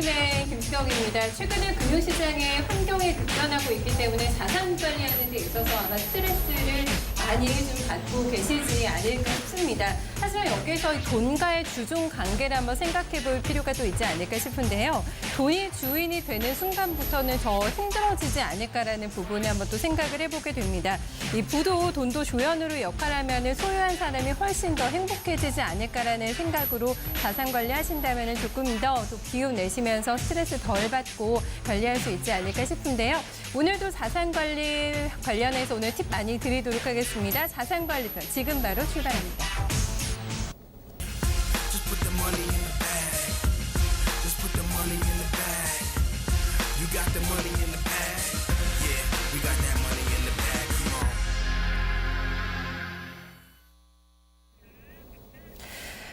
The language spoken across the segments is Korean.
국민의힘의 김수경입니다. 최근에 금융시장의 환경이 급변하고 있기 때문에 자산 관리하는 데 있어서 아마 스트레스를 많이 좀 받고 계시지 않을까 싶습니다. 하지만 여기서 돈과의 주종 관계를 한번 생각해 볼 필요가 또 있지 않을까 싶은데요. 돈이 주인이 되는 순간부터는 더 힘들어지지 않을까라는 부분을 한번 또 생각을 해보게 됩니다. 이 부도 돈도 조연으로 역할하면 소유한 사람이 훨씬 더 행복해지지 않을까라는 생각으로 자산 관리하신다면 조금 더 또 기운 내시면서 스트레스 덜 받고 관리할 수 있지 않을까 싶은데요. 오늘도 자산 관리 관련해서 오늘 팁 많이 드리도록 하겠습니다. 자산 관리 편 지금 바로 출발합니다. Just put the money in the bag. Just put the money in the bag. You got the money in the bag. Yeah, we got that money in the bag. Come on.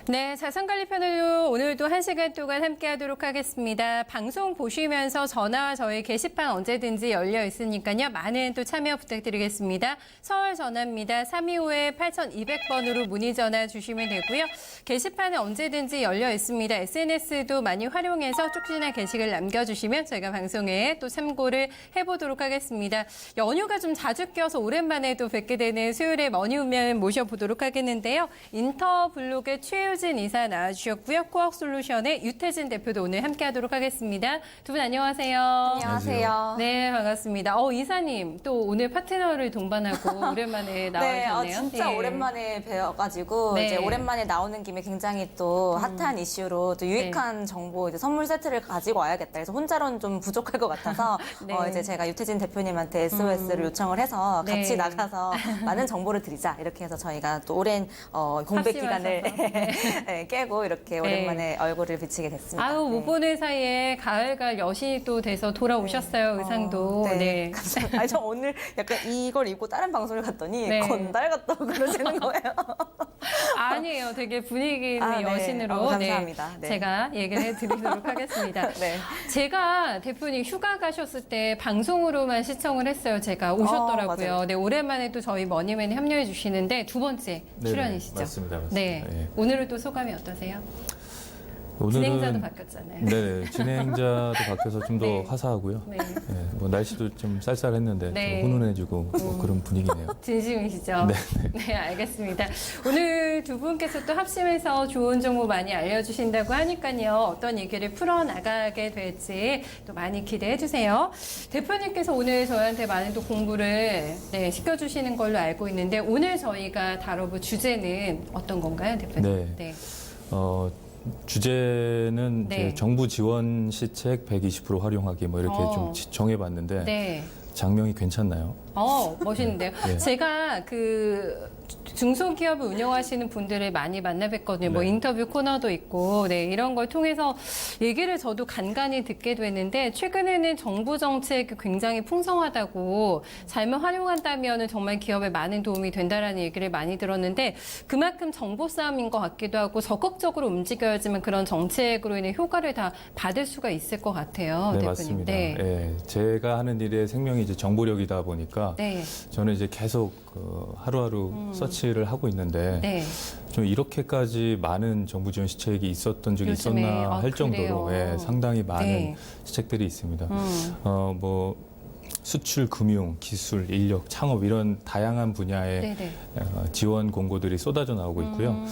네, 자산관리 편으로 오늘도 1시간 동안 함께하도록 하겠습니다. 방송 보시면서 전화와 저희 게시판 언제든지 열려 있으니까요. 많은 또 참여 부탁드리겠습니다. 서울 전화입니다. 325-8200번으로 문의 전화 주시면 되고요. 게시판은 언제든지 열려 있습니다. SNS도 많이 활용해서 쪽지나 게시글 남겨주시면 저희가 방송에 또 참고를 해보도록 하겠습니다. 연휴가 좀 자주 껴서 오랜만에 또 뵙게 되는 수요일에 머니우면 모셔보도록 하겠는데요. 인터블록의 최유진 이사 나와주셨고요. 코어솔루션의 유태진 대표도 오늘 함께하도록 하겠습니다. 두 분 안녕하세요. 안녕하세요. 네, 반갑습니다. 이사님 또 오늘 파트너를 동반하고 오랜만에 나와주셨네요. 네, 진짜 오랜만에 뵈어가지고 네. 이제 오랜만에 나오는 김에 굉장히 또 핫한 이슈로 또 유익한 정보 이제 선물 세트를 가지고 와야겠다. 그래서 혼자로는 좀 부족할 것 같아서 네. 이제 제가 유태진 대표님한테 SOS를 요청을 해서 네. 같이 나가서 많은 정보를 드리자 이렇게 해서 저희가 또 오랜 공백 기간을 네, 깨고 이렇게 오랜만에 얼굴을 비치게 됐습니다. 아유, 네. 못 보는 사이에 가을갈 여신이 또 돼서 돌아오셨어요, 의상도. 네. 감사합니다. 아니, 저 오늘 약간 이걸 입고 다른 방송을 갔더니 네. 건달 같다고 그러시는 거예요. 아니에요. 되게 분위기 있는 네. 여신으로 감사합니다. 네. 제가 얘기를 해드리도록 하겠습니다. 네. 제가 대표님 휴가 가셨을 때 방송으로만 시청을 했어요. 제가 오셨더라고요. 맞아요. 네, 오랜만에 또 저희 머니맨에 합류해 주시는데 두 번째 네네, 출연이시죠? 맞습니다. 네. 예. 오늘은 또 소감이 어떠세요? 오늘은 진행자도 바뀌었잖아요. 네, 진행자도 바뀌어서 좀 더 네. 화사하고요. 네. 네, 뭐 날씨도 좀 쌀쌀했는데 네. 좀 훈훈해지고 뭐 그런 분위기네요. 진심이시죠? 네, 알겠습니다. 오늘 두 분께서 또 합심해서 좋은 정보 많이 알려주신다고 하니까요. 어떤 얘기를 풀어나가게 될지 또 많이 기대해 주세요. 대표님께서 오늘 저희한테 많은 또 공부를 시켜주시는 걸로 알고 있는데 오늘 저희가 다뤄볼 주제는 어떤 건가요, 대표님? 네. 주제는 네. 이제 정부 지원 시책 120% 활용하기 뭐 이렇게 좀 정해봤는데 네. 장명이 괜찮나요? 멋있는데요. 네. 제가 중소기업을 운영하시는 분들을 많이 만나 뵀거든요. 뭐 네. 인터뷰 코너도 있고, 이런 걸 통해서 얘기를 저도 간간히 듣게 되는데, 최근에는 정부 정책이 굉장히 풍성하다고 잘못 활용한다면 정말 기업에 많은 도움이 된다라는 얘기를 많이 들었는데, 그만큼 정보 싸움인 것 같기도 하고, 적극적으로 움직여야지만 그런 정책으로 인해 효과를 다 받을 수가 있을 것 같아요. 네, 대표님. 맞습니다. 네. 예, 제가 하는 일의 생명이 이제 정보력이다 보니까 네. 저는 이제 계속 하루하루 서치를 하고 있는데 네. 좀 이렇게까지 많은 정부 지원 시책이 있었던 적이 요즘에, 있었나 할 그래요? 정도로 상당히 많은 네. 시책들이 있습니다. 뭐 수출, 금융, 기술, 인력, 창업 이런 다양한 분야의 네네. 지원 공고들이 쏟아져 나오고 있고요.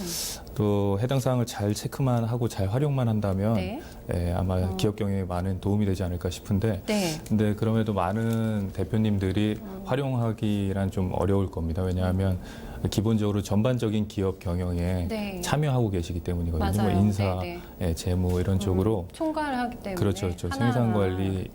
또 해당 사항을 잘 체크만 하고 잘 활용만 한다면 네. 아마 기업 경영에 많은 도움이 되지 않을까 싶은데 네. 근데 그럼에도 많은 대표님들이 활용하기란 좀 어려울 겁니다. 왜냐하면 기본적으로 전반적인 기업 경영에 네. 참여하고 계시기 때문이거든요. 맞아요. 뭐 인사, 네네. 재무 이런 쪽으로 총괄을 하기 때문에. 그렇죠. 하나하나. 생산 관리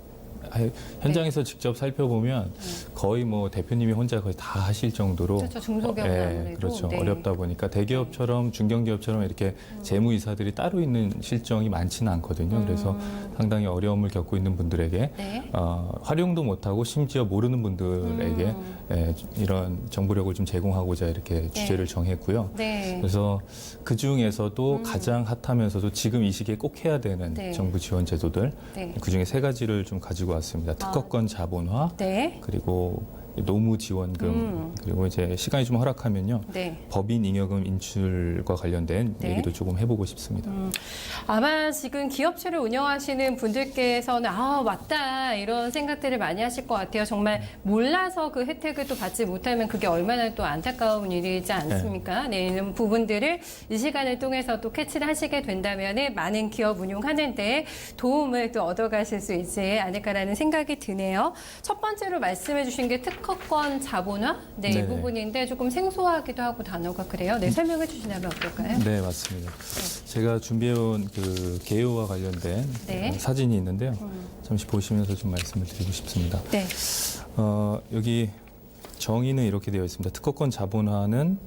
현장에서 직접 살펴보면 거의 뭐 대표님이 혼자 거의 다 하실 정도로 그렇죠. 중소기업은 아무래도. 그렇죠. 네. 어렵다 보니까 대기업처럼 중견기업처럼 이렇게 재무이사들이 따로 있는 실정이 많지는 않거든요. 그래서 상당히 어려움을 겪고 있는 분들에게 네. 활용도 못하고 심지어 모르는 분들에게 이런 정보력을 좀 제공하고자 이렇게 주제를 정했고요. 네. 그래서 그 중에서도 가장 핫하면서도 지금 이 시기에 꼭 해야 되는 네. 정부 지원 제도들 네. 그 중에 세 가지를 좀 가지고 왔습니다. 특허권 자본화, 네. 그리고 노무 지원금 그리고 이제 시간이 좀 허락하면요. 네. 법인 잉여금 인출과 관련된 네. 얘기도 조금 해보고 싶습니다. 아마 지금 기업체를 운영하시는 분들께서는 맞다 이런 생각들을 많이 하실 것 같아요. 정말 몰라서 그 혜택을 또 받지 못하면 그게 얼마나 또 안타까운 일이지 않습니까? 네, 이런 부분들을 이 시간을 통해서 또 캐치를 하시게 된다면 많은 기업 운용하는데 도움을 또 얻어가실 수 있지 않을까라는 생각이 드네요. 첫 번째로 말씀해 주신 게 특허권 자본화? 네, 이 네네. 부분인데 조금 생소하기도 하고 단어가 그래요. 네, 설명해 주시면 어떨까요? 네, 맞습니다. 제가 준비해온 그 개요와 관련된 네. 사진이 있는데요. 잠시 보시면서 좀 말씀을 드리고 싶습니다. 네. 여기 정의는 이렇게 되어 있습니다. 특허권 자본화는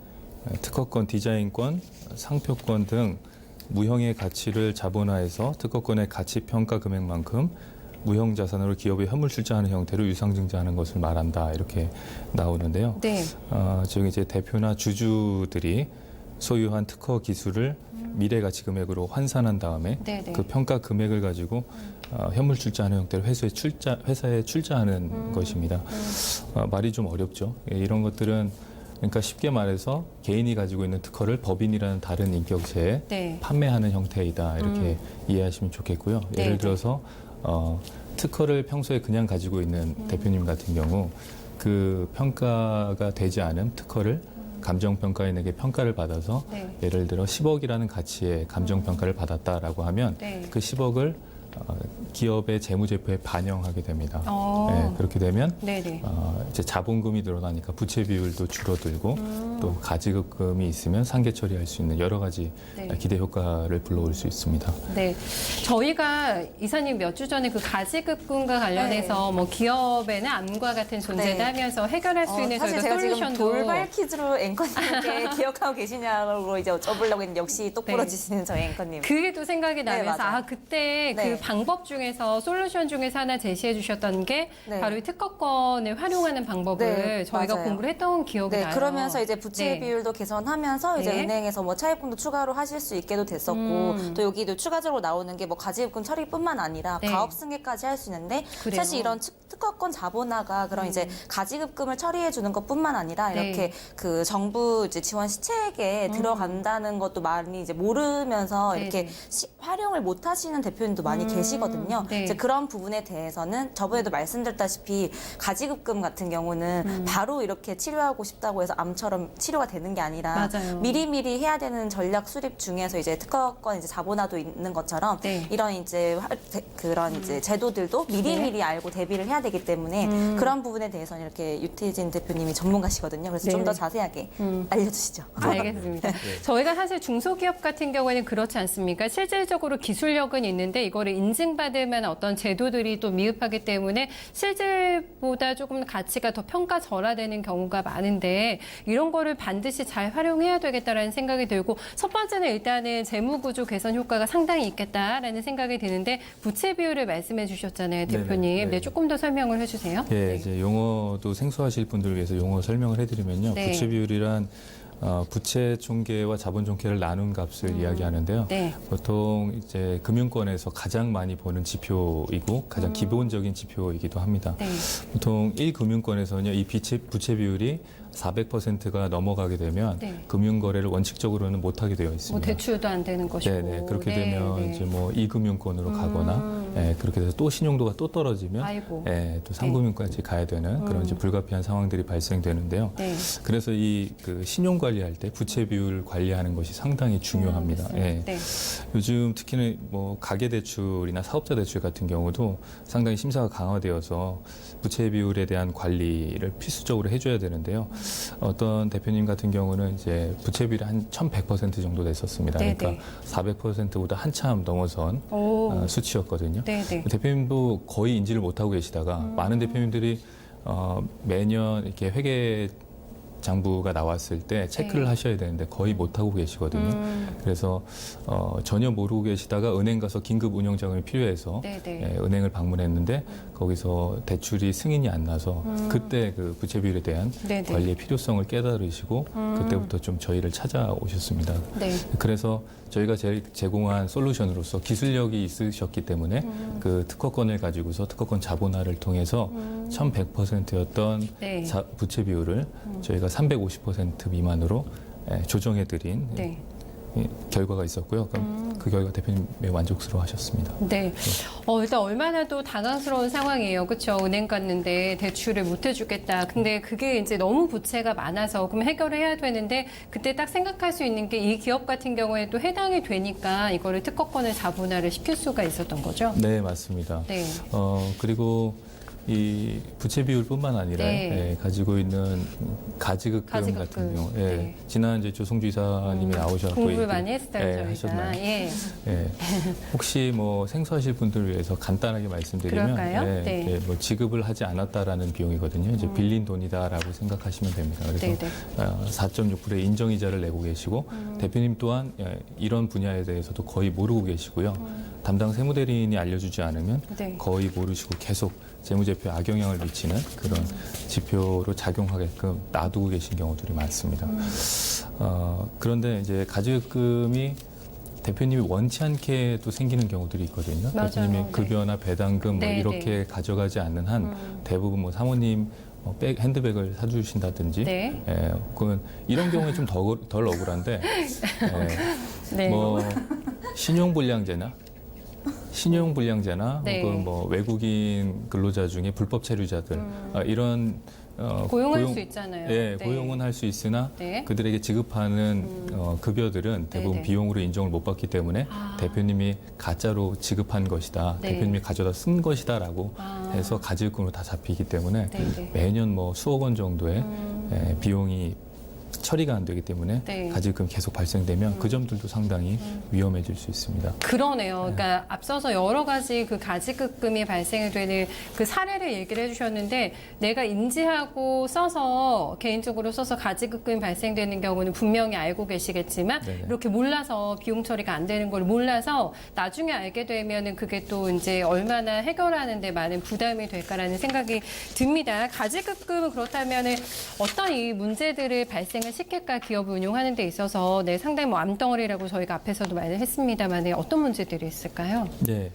특허권, 디자인권, 상표권 등 무형의 가치를 자본화해서 특허권의 가치 평가 금액만큼 무형 자산으로 기업에 현물 출자하는 형태로 유상증자하는 것을 말한다. 이렇게 나오는데요. 네. 즉 이제 대표나 주주들이 소유한 특허 기술을 미래 가치 금액으로 환산한 다음에 네네. 그 평가 금액을 가지고 현물 출자하는 형태로 회사에 출자하는 것입니다. 말이 좀 어렵죠. 예, 이런 것들은 그러니까 쉽게 말해서 개인이 가지고 있는 특허를 법인이라는 다른 인격체에 네. 판매하는 형태이다. 이렇게 이해하시면 좋겠고요. 네네. 예를 들어서 특허를 평소에 그냥 가지고 있는 대표님 같은 경우 그 평가가 되지 않은 특허를 감정평가인에게 평가를 받아서 네. 예를 들어 10억이라는 가치의 감정평가를 받았다라고 하면 네. 그 10억을 기업의 재무제표에 반영하게 됩니다. 어. 네, 그렇게 되면 네네. 이제 자본금이 늘어나니까 부채 비율도 줄어들고 또 가지급금이 있으면 상계 처리할 수 있는 여러 가지 네. 기대 효과를 불러올 수 있습니다. 네. 저희가 이사님 몇 주 전에 그 가지급금과 관련해서 뭐 기업에는 암과 같은 존재를 네. 하면서 해결할 수 있는 사실 저희가 제가 지금 솔루션도 돌발 퀴즈로 앵커님께 기억하고 계시냐고 이제 여쭤보려고 했는데 역시 똑부러지시는 저희 앵커님. 그게 또 생각이 나면서 맞아요. 그때 네. 그 방법 중에서 솔루션 중에서 하나 제시해 주셨던 게 네. 바로 이 특허권을 활용하는 방법을 네, 저희가 맞아요. 공부를 했던 기억이 네, 나요. 그러면서 이제 부채 네. 비율도 개선하면서 이제 네. 은행에서 뭐 차입금도 추가로 하실 수 있게도 됐었고 또 여기도 추가적으로 나오는 게 뭐 가지급금 처리뿐만 아니라 네. 가업 승계까지 할 수 있는데 그래요. 사실 이런 특허권 자본화가 그런 이제 가지급금을 처리해 주는 것뿐만 아니라 네. 이렇게 그 정부 이제 지원 시책에 들어간다는 것도 많이 이제 모르면서 네, 이렇게 네. 활용을 못 하시는 대표님도 많이 계시거든요. 네. 이제 그런 부분에 대해서는 저번에도 말씀드렸다시피 가지급금 같은 경우는 바로 이렇게 치료하고 싶다고 해서 암처럼 치료가 되는 게 아니라 맞아요. 미리미리 해야 되는 전략 수립 중에서 이제 특허권 이제 자본화도 있는 것처럼 네. 이런 이제 그런 이제 제도들도 미리미리 알고 대비를 해야 되기 때문에 그런 부분에 대해서는 이렇게 유태진 대표님이 전문가시거든요. 그래서 좀 더 네. 자세하게 알려주시죠. 알겠습니다. 저희가 사실 중소기업 같은 경우에는 그렇지 않습니까? 실질적으로 기술력은 있는데 이거를 인증받을 만한 어떤 제도들이 또 미흡하기 때문에 실질보다 조금 가치가 더 평가절하되는 경우가 많은데 이런 거를 반드시 잘 활용해야 되겠다라는 생각이 들고 첫 번째는 일단은 재무구조 개선 효과가 상당히 있겠다라는 생각이 드는데 부채 비율을 말씀해 주셨잖아요, 네네, 대표님. 네. 네, 조금 더 설명을 해주세요. 예, 네. 이제 용어도 생소하실 분들을 위해서 용어 설명을 해드리면요. 네. 부채 비율이란 부채 총계와 자본 총계를 나눈 값을 이야기하는데요. 네. 보통 이제 금융권에서 가장 많이 보는 지표이고 가장 기본적인 지표이기도 합니다. 네. 보통 1금융권에서는요, 이 부채 비율이 400%가 넘어가게 되면 네. 금융거래를 원칙적으로는 못하게 되어 뭐 있습니다. 대출도 안 되는 것이고. 네네. 그렇게 네, 되면 네. 이제 뭐 2금융권으로 가거나 그렇게 돼서 또 신용도가 또 떨어지면 아이고. 또 3금융까지 가야 되는 그런 이제 불가피한 상황들이 발생되는데요. 네. 그래서 이 그 신용 관리할 때 부채 비율 관리하는 것이 상당히 중요합니다. 예. 네. 요즘 특히는 뭐 가계 대출이나 사업자 대출 같은 경우도 상당히 심사가 강화되어서 부채 비율에 대한 관리를 필수적으로 해줘야 되는데요. 어떤 대표님 같은 경우는 이제 부채 비율이 한 1,100% 정도 됐었습니다. 네네. 그러니까 400%보다 한참 넘어선 오. 수치였거든요. 네네. 대표님도 거의 인지를 못하고 계시다가 많은 대표님들이 매년 이렇게 회계 장부가 나왔을 때 체크를 네. 하셔야 되는데 거의 못 하고 계시거든요. 그래서 전혀 모르고 계시다가 은행 가서 긴급 운영 자금이 필요해서 네네. 은행을 방문했는데 거기서 대출이 승인이 안 나서 그때 그 부채 비율에 대한 네네. 관리의 필요성을 깨달으시고 그때부터 좀 저희를 찾아오셨습니다. 네. 그래서 저희가 제공한 솔루션으로서 기술력이 있으셨기 때문에 그 특허권을 가지고서 특허권 자본화를 통해서 1100%였던 네. 부채 비율을 저희가 350% 미만으로 조정해드린 네. 결과가 있었고요. 그럼 그 결과 대표님 매우 만족스러워하셨습니다. 네. 일단 얼마나 또 당황스러운 상황이에요. 그렇죠? 은행 갔는데 대출을 못 해주겠다. 근데 그게 이제 너무 부채가 많아서 그럼 해결을 해야 되는데 그때 딱 생각할 수 있는 게 이 기업 같은 경우에 또 해당이 되니까 이거를 특허권을 자본화를 시킬 수가 있었던 거죠. 네, 맞습니다. 네. 그리고 이 부채 비율뿐만 아니라 네. 가지고 있는 가지급금 가지급금. 같은 경우, 네. 지난 이제 조성주 이사님이 나오셔서 공부를 많이 했어요, 저희가. 하셨나요? 예. 예. 혹시 뭐 생소하실 분들을 위해서 간단하게 말씀드리면, 그럴까요? 네. 이게 뭐 지급을 하지 않았다라는 비용이거든요. 이제 빌린 돈이다라고 생각하시면 됩니다. 그래서 네네. 4.6%의 인정이자를 내고 계시고 대표님 또한 이런 분야에 대해서도 거의 모르고 계시고요. 담당 세무대리인이 알려주지 않으면 네. 거의 모르시고 계속 재무제표에 악영향을 미치는 그런 지표로 작용하게끔 놔두고 계신 경우들이 많습니다. 그런데 이제 가지급금이 대표님이 원치 않게 또 생기는 경우들이 있거든요. 맞아요. 대표님이 네. 급여나 배당금 뭐 네, 이렇게 가져가지 않는 한 대부분 뭐 사모님 핸드백을 사주신다든지, 네. 그건 이런 경우에 좀 덜 억울한데, 네. 뭐 신용불량제나 네. 혹은 뭐 외국인 근로자 중에 불법 체류자들 이런 고용할 수 있잖아요. 예, 네. 고용은 할 수 있으나 네. 그들에게 지급하는 급여들은 대부분 네네. 비용으로 인정을 못 받기 때문에 대표님이 가짜로 지급한 것이다, 네. 대표님이 가져다 쓴 것이다라고 아. 해서 가지급금으로 다 잡히기 때문에 네네. 매년 뭐 수억 원 정도의 비용이 처리가 안 되기 때문에 네. 가지급금 계속 발생되면 그 점들도 상당히 위험해질 수 있습니다. 그러네요. 그러니까 앞서서 여러 가지 그 가지급금이 발생이 되는 그 사례를 얘기를 해주셨는데 내가 인지하고 써서 개인적으로 써서 가지급금이 발생되는 경우는 분명히 알고 계시겠지만 네네. 이렇게 몰라서 비용 처리가 안 되는 걸 몰라서 나중에 알게 되면은 그게 또 이제 얼마나 해결하는데 많은 부담이 될까라는 생각이 듭니다. 가지급금은 그렇다면은 어떤 이 문제들을 발생을 시킬까 기업을 운용하는 데 있어서 상당히 뭐 암덩어리라고 저희가 앞에서도 말을 했습니다만 어떤 문제들이 있을까요? 네,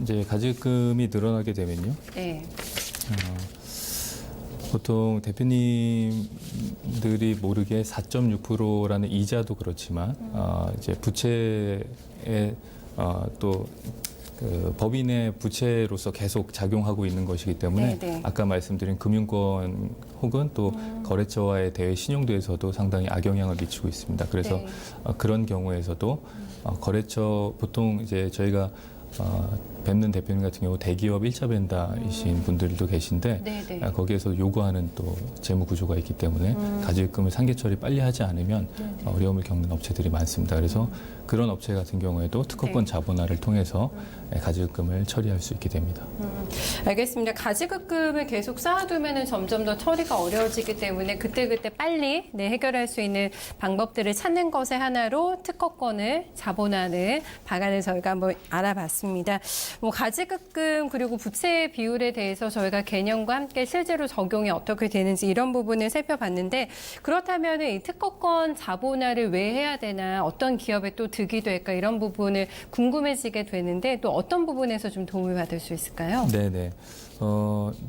이제 가지급금이 늘어나게 되면요. 네. 보통 대표님들이 모르게 4.6%라는 이자도 그렇지만 이제 부채에 또 그 법인의 부채로서 계속 작용하고 있는 것이기 때문에 네네. 아까 말씀드린 금융권 혹은 또 거래처와의 대외 신용도에서도 상당히 악영향을 미치고 있습니다. 그래서 네. 그런 경우에서도 거래처 보통 이제 저희가 뵙는 대표님 같은 경우 대기업 1차 벤다이신 분들도 계신데 네네. 거기에서 요구하는 또 재무 구조가 있기 때문에 가지급금을 상계 처리 빨리 하지 않으면 어려움을 겪는 업체들이 많습니다. 그래서 그런 업체 같은 경우에도 특허권 네. 자본화를 통해서 가지급금을 처리할 수 있게 됩니다. 알겠습니다. 가지급금을 계속 쌓아두면 점점 더 처리가 어려워지기 때문에 그때그때 빨리 해결할 수 있는 방법들을 찾는 것의 하나로 특허권을 자본하는 방안을 저희가 한번 알아봤습니다. 뭐 가지급금 그리고 부채 비율에 대해서 저희가 개념과 함께 실제로 적용이 어떻게 되는지 이런 부분을 살펴봤는데 그렇다면 이 특허권 자본화를 왜 해야 되나 어떤 기업에 또 득이 될까 이런 부분을 궁금해지게 되는데 또 어떤 부분에서 좀 도움을 받을 수 있을까요? 네네.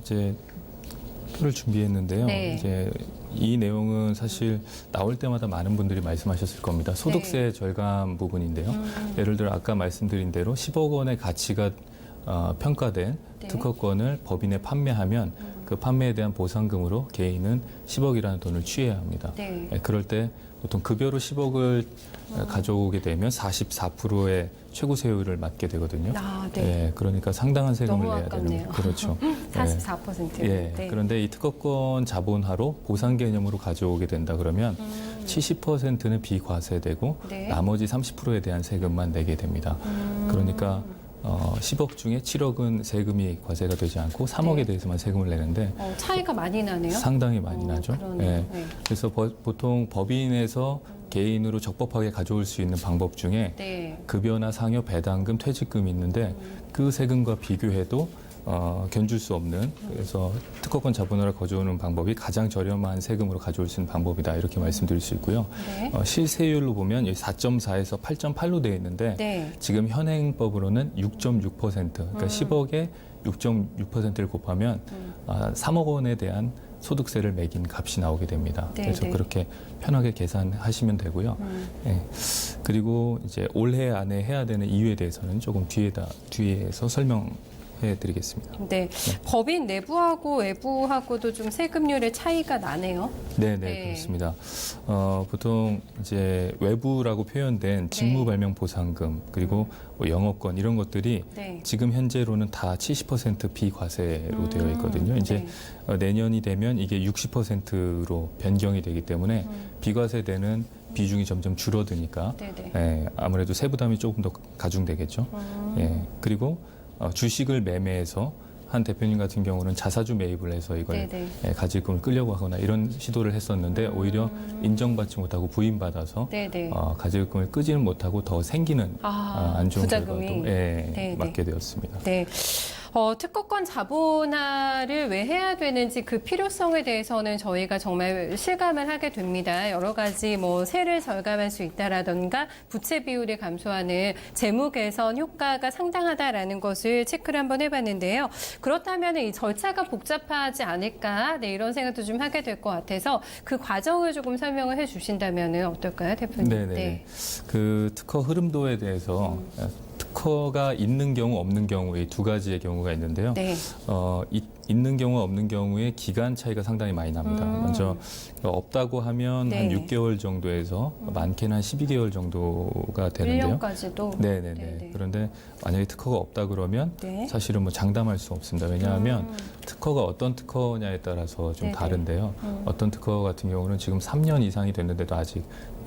이제 표를 준비했는데요. 네. 이제 이 내용은 사실 나올 때마다 많은 분들이 말씀하셨을 겁니다. 소득세 네. 절감 부분인데요. 예를 들어 아까 말씀드린 대로 10억 원의 가치가 평가된 네. 특허권을 법인에 판매하면 그 판매에 대한 보상금으로 개인은 10억이라는 돈을 취해야 합니다. 네. 그럴 때 보통 급여로 10억을 가져오게 되면 44%의 최고세율을 맞게 되거든요. 아, 네. 예, 그러니까 상당한 세금을 너무 내야 아깝네요. 되는 그렇죠. 44%. 예, 네. 그런데 이 특허권 자본화로 보상 개념으로 가져오게 된다 그러면 70%는 비과세되고 네. 나머지 30%에 대한 세금만 내게 됩니다. 그러니까 10억 중에 7억은 세금이 과세가 되지 않고 3억에 네. 대해서만 세금을 내는데 차이가 많이 나네요. 상당히 많이 나죠. 그러네요. 예. 네. 그래서 보통 법인에서 개인으로 적법하게 가져올 수 있는 방법 중에 네. 급여나 상여, 배당금, 퇴직금이 있는데 그 세금과 비교해도 견줄 수 없는, 그래서 특허권 자본화를 가져오는 방법이 가장 저렴한 세금으로 가져올 수 있는 방법이다, 이렇게 말씀드릴 수 있고요. 네. 실세율로 보면 4.4에서 8.8로 되어 있는데 네. 지금 현행법으로는 6.6%, 그러니까 10억에 6.6%를 곱하면 3억 원에 대한 소득세를 매긴 값이 나오게 됩니다. 네, 그래서 네. 그렇게 편하게 계산하시면 되고요. 예. 그리고 이제 올해 안에 해야 되는 이유에 대해서는 조금 뒤에서 설명해 드리겠습니다. 네. 법인 내부하고 외부하고도 좀 세금률의 차이가 나네요. 네, 네. 그렇습니다. 보통 이제 외부라고 표현된 직무발명보상금, 그리고 뭐 영업권 이런 것들이 네. 지금 현재로는 다 70% 비과세로 되어 있거든요. 이제 내년이 되면 이게 60%로 변경이 되기 때문에 비과세되는 비중이 점점 줄어드니까 네네. 예, 아무래도 세부담이 조금 더 가중되겠죠. 예, 그리고 주식을 매매해서 한 대표님 같은 경우는 자사주 매입을 해서 이걸 네네. 가지금을 끌려고 하거나 이런 시도를 했었는데 오히려 인정받지 못하고 부인받아서 네네. 가지금을 끄지는 못하고 더 생기는 안 좋은 부작용이. 결과도 네네. 맞게 되었습니다. 네. 특허권 자본화를 왜 해야 되는지 그 필요성에 대해서는 저희가 정말 실감을 하게 됩니다. 여러 가지 뭐 세를 절감할 수 있다라던가 부채 비율을 감소하는 재무 개선 효과가 상당하다라는 것을 체크를 한번 해봤는데요. 그렇다면 이 절차가 복잡하지 않을까? 네, 이런 생각도 좀 하게 될 것 같아서 그 과정을 조금 설명을 해주신다면 어떨까요, 대표님? 네네. 그 특허 흐름도에 대해서 특허가 있는 경우 없는 경우 이 두 가지의 경우가 있는데요. 네. 있는 경우 없는 경우에 기간 차이가 상당히 많이 납니다. 먼저 없다고 하면 네. 한 6개월 정도에서 많게는 한 12개월 정도가 되는데요. 1년까지도. 네네네. 네네. 그런데 만약에 특허가 없다 그러면 네. 사실은 뭐 장담할 수 없습니다. 왜냐하면 특허가 어떤 특허냐에 따라서 좀 네네. 다른데요. 어떤 특허 같은 경우는 지금 3년 이상이 됐는데도 아직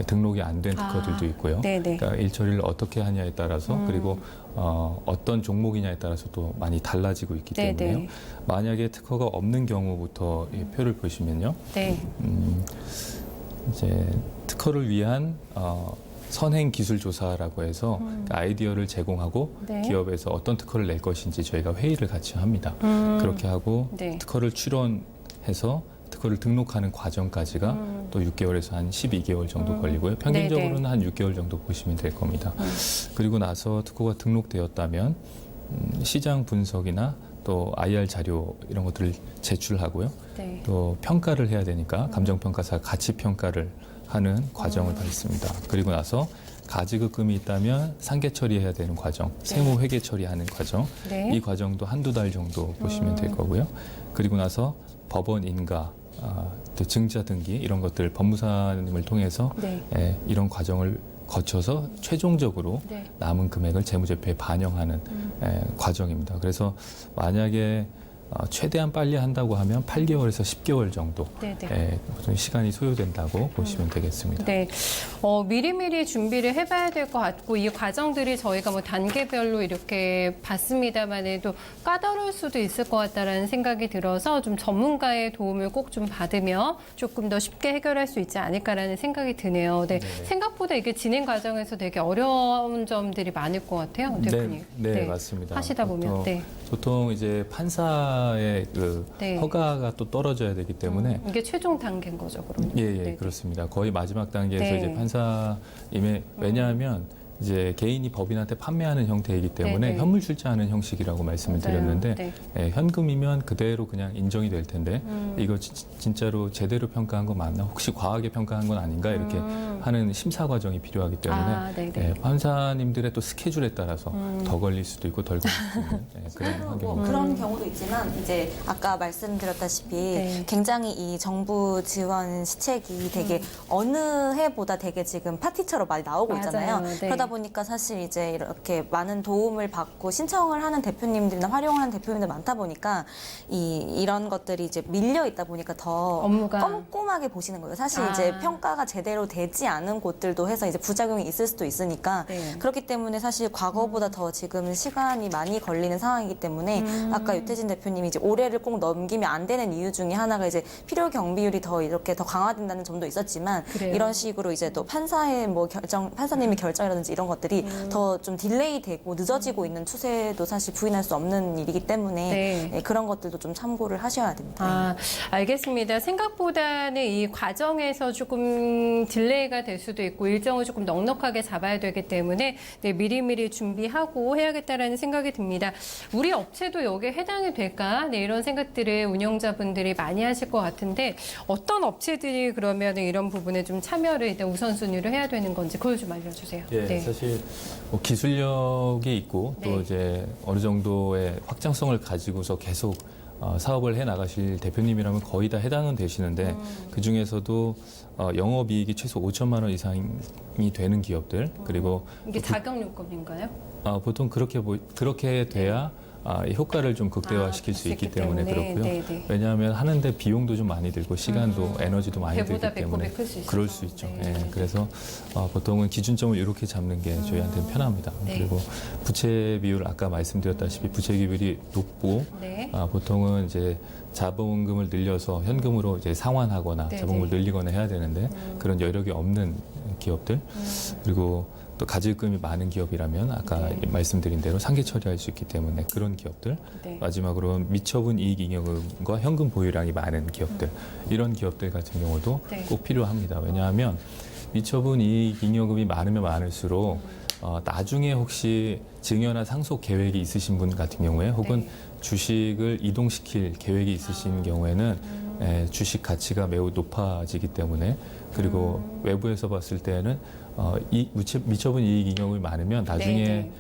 등록이 안 된 특허들도 있고요. 네네. 그러니까 일처리를 어떻게 하냐에 따라서 그리고 어떤 종목이냐에 따라서 또 많이 달라지고 있기 네네. 때문에요. 만약에 특허가 없는 경우부터 이 표를 보시면요. 네. 이제 특허를 위한 선행 기술 조사라고 해서 아이디어를 제공하고 네. 기업에서 어떤 특허를 낼 것인지 저희가 회의를 같이 합니다. 그렇게 하고 네. 특허를 출원해서 특허를 등록하는 과정까지가 또 6개월에서 한 12개월 정도 걸리고요. 평균적으로는 네네. 한 6개월 정도 보시면 될 겁니다. 그리고 나서 특허가 등록되었다면 시장 분석이나 또 IR 자료 이런 것들을 제출하고요. 네. 또 평가를 해야 되니까 감정평가사 가치 평가를 하는 과정을 밟습니다. 그리고 나서 가지급금이 있다면 상계 처리해야 되는 과정, 세무 회계 처리하는 과정, 네. 이 과정도 한두 달 정도 보시면 될 거고요. 그리고 나서 법원 인가, 또 증자 등기 이런 것들 법무사님을 통해서 네. 이런 과정을 거쳐서 최종적으로 네. 남은 금액을 재무제표에 반영하는 과정입니다. 그래서 만약에 최대한 빨리 한다고 하면 8개월에서 10개월 정도 네네. 보통 시간이 소요된다고 보시면 되겠습니다. 네. 미리미리 준비를 해봐야 될 것 같고, 이 과정들이 저희가 뭐 단계별로 이렇게 봤습니다만은 또 까다로울 수도 있을 것 같다라는 생각이 들어서 좀 전문가의 도움을 꼭 좀 받으며 조금 더 쉽게 해결할 수 있지 않을까라는 생각이 드네요. 네. 생각보다 이게 진행 과정에서 되게 어려운 점들이 많을 것 같아요, 대표님. 네, 맞습니다. 하시다 보면. 보통 이제 판사의 그 네. 허가가 또 떨어져야 되기 때문에 이게 최종 단계인 거죠, 그러면? 예, 그렇습니다. 거의 마지막 단계에서 네. 이제 판사임에 왜냐하면 이제 개인이 법인한테 판매하는 형태이기 때문에 네네. 현물 출자하는 형식이라고 말씀을 맞아요. 드렸는데 네. 현금이면 그대로 그냥 인정이 될 텐데 이거 진짜로 제대로 평가한 거 맞나? 혹시 과하게 평가한 건 아닌가? 이렇게 하는 심사 과정이 필요하기 때문에 판사님들의 또 스케줄에 따라서 더 걸릴 수도 있고 덜 걸릴 수도 있는 그런 뭐 환경입니다. 그런 경우도 있지만 이제 아까 말씀드렸다시피 굉장히 이 정부 지원 시책이 되게 어느 해보다 되게 지금 파티처럼 많이 나오고 맞아요. 있잖아요. 네. 그러다 그러다 보니까 사실 이제 이렇게 많은 도움을 받고 신청을 하는 대표님들이나 활용을 하는 대표님들 많다 보니까 이런 것들이 이제 밀려 있다 보니까 더 업무가. 꼼꼼하게 보시는 거예요. 사실 아. 이제 평가가 제대로 되지 않은 곳들도 해서 이제 부작용이 있을 수도 있으니까 네. 그렇기 때문에 사실 과거보다 더 지금 시간이 많이 걸리는 상황이기 때문에 아까 유태진 대표님이 이제 올해를 꼭 넘기면 안 되는 이유 중에 하나가 이제 필요 경비율이 더 이렇게 더 강화된다는 점도 있었지만 그래요. 이런 식으로 이제 또 판사의 뭐 판사님의 결정이라든지 이런 것들이 더 좀 딜레이되고 늦어지고 있는 추세도 사실 부인할 수 없는 일이기 때문에 네. 예, 그런 것들도 좀 참고를 하셔야 됩니다. 아, 알겠습니다. 생각보다는 이 과정에서 조금 딜레이가 될 수도 있고 일정을 조금 넉넉하게 잡아야 되기 때문에 네, 미리미리 준비하고 해야겠다라는 생각이 듭니다. 우리 업체도 여기에 해당이 될까? 네, 이런 생각들을 운영자분들이 많이 하실 것 같은데 어떤 업체들이 그러면 이런 부분에 좀 참여를 일단 우선순위로 해야 되는 건지 그걸 좀 알려주세요. 예, 네. 사실 뭐 기술력이 있고 또 네. 이제 어느 정도의 확장성을 가지고서 계속 사업을 해 나가실 대표님이라면 거의 다 해당은 되시는데 그 중에서도 영업이익이 최소 5천만 원 이상이 되는 기업들 그리고 이게 자격 요건인가요? 보통 그렇게 돼야 이 효과를 좀 극대화시킬 수 있기 때문에 그렇고요. 네, 네. 왜냐하면 하는데 비용도 좀 많이 들고 시간도 에너지도 많이 배보다 들기 때문에 배꼽에 클 수 있어서. 그럴 수 있죠. 네. 예, 그래서 보통은 기준점을 이렇게 잡는 게 저희한테는 편합니다. 네. 그리고 부채 비율 아까 말씀드렸다시피 부채 비율이 높고 네. 보통은 이제 자본금을 늘려서 현금으로 이제 상환하거나 네, 자본금을 네. 늘리거나 해야 되는데 그런 여력이 없는 기업들 그리고 또 가질금이 많은 기업이라면 아까 네. 말씀드린 대로 상계 처리할 수 있기 때문에 그런 기업들 네. 마지막으로 미처분 이익 잉여금과 현금 보유량이 많은 기업들 이런 기업들 같은 경우도 네. 꼭 필요합니다. 왜냐하면 미처분 이익 잉여금이 많으면 많을수록 나중에 혹시 증여나 상속 계획이 있으신 분 같은 경우에 혹은 네. 주식을 이동시킬 계획이 있으신 경우에는 주식 가치가 매우 높아지기 때문에 그리고 외부에서 봤을 때는 이 미처분 이익 잉여금이 많으면 나중에 네,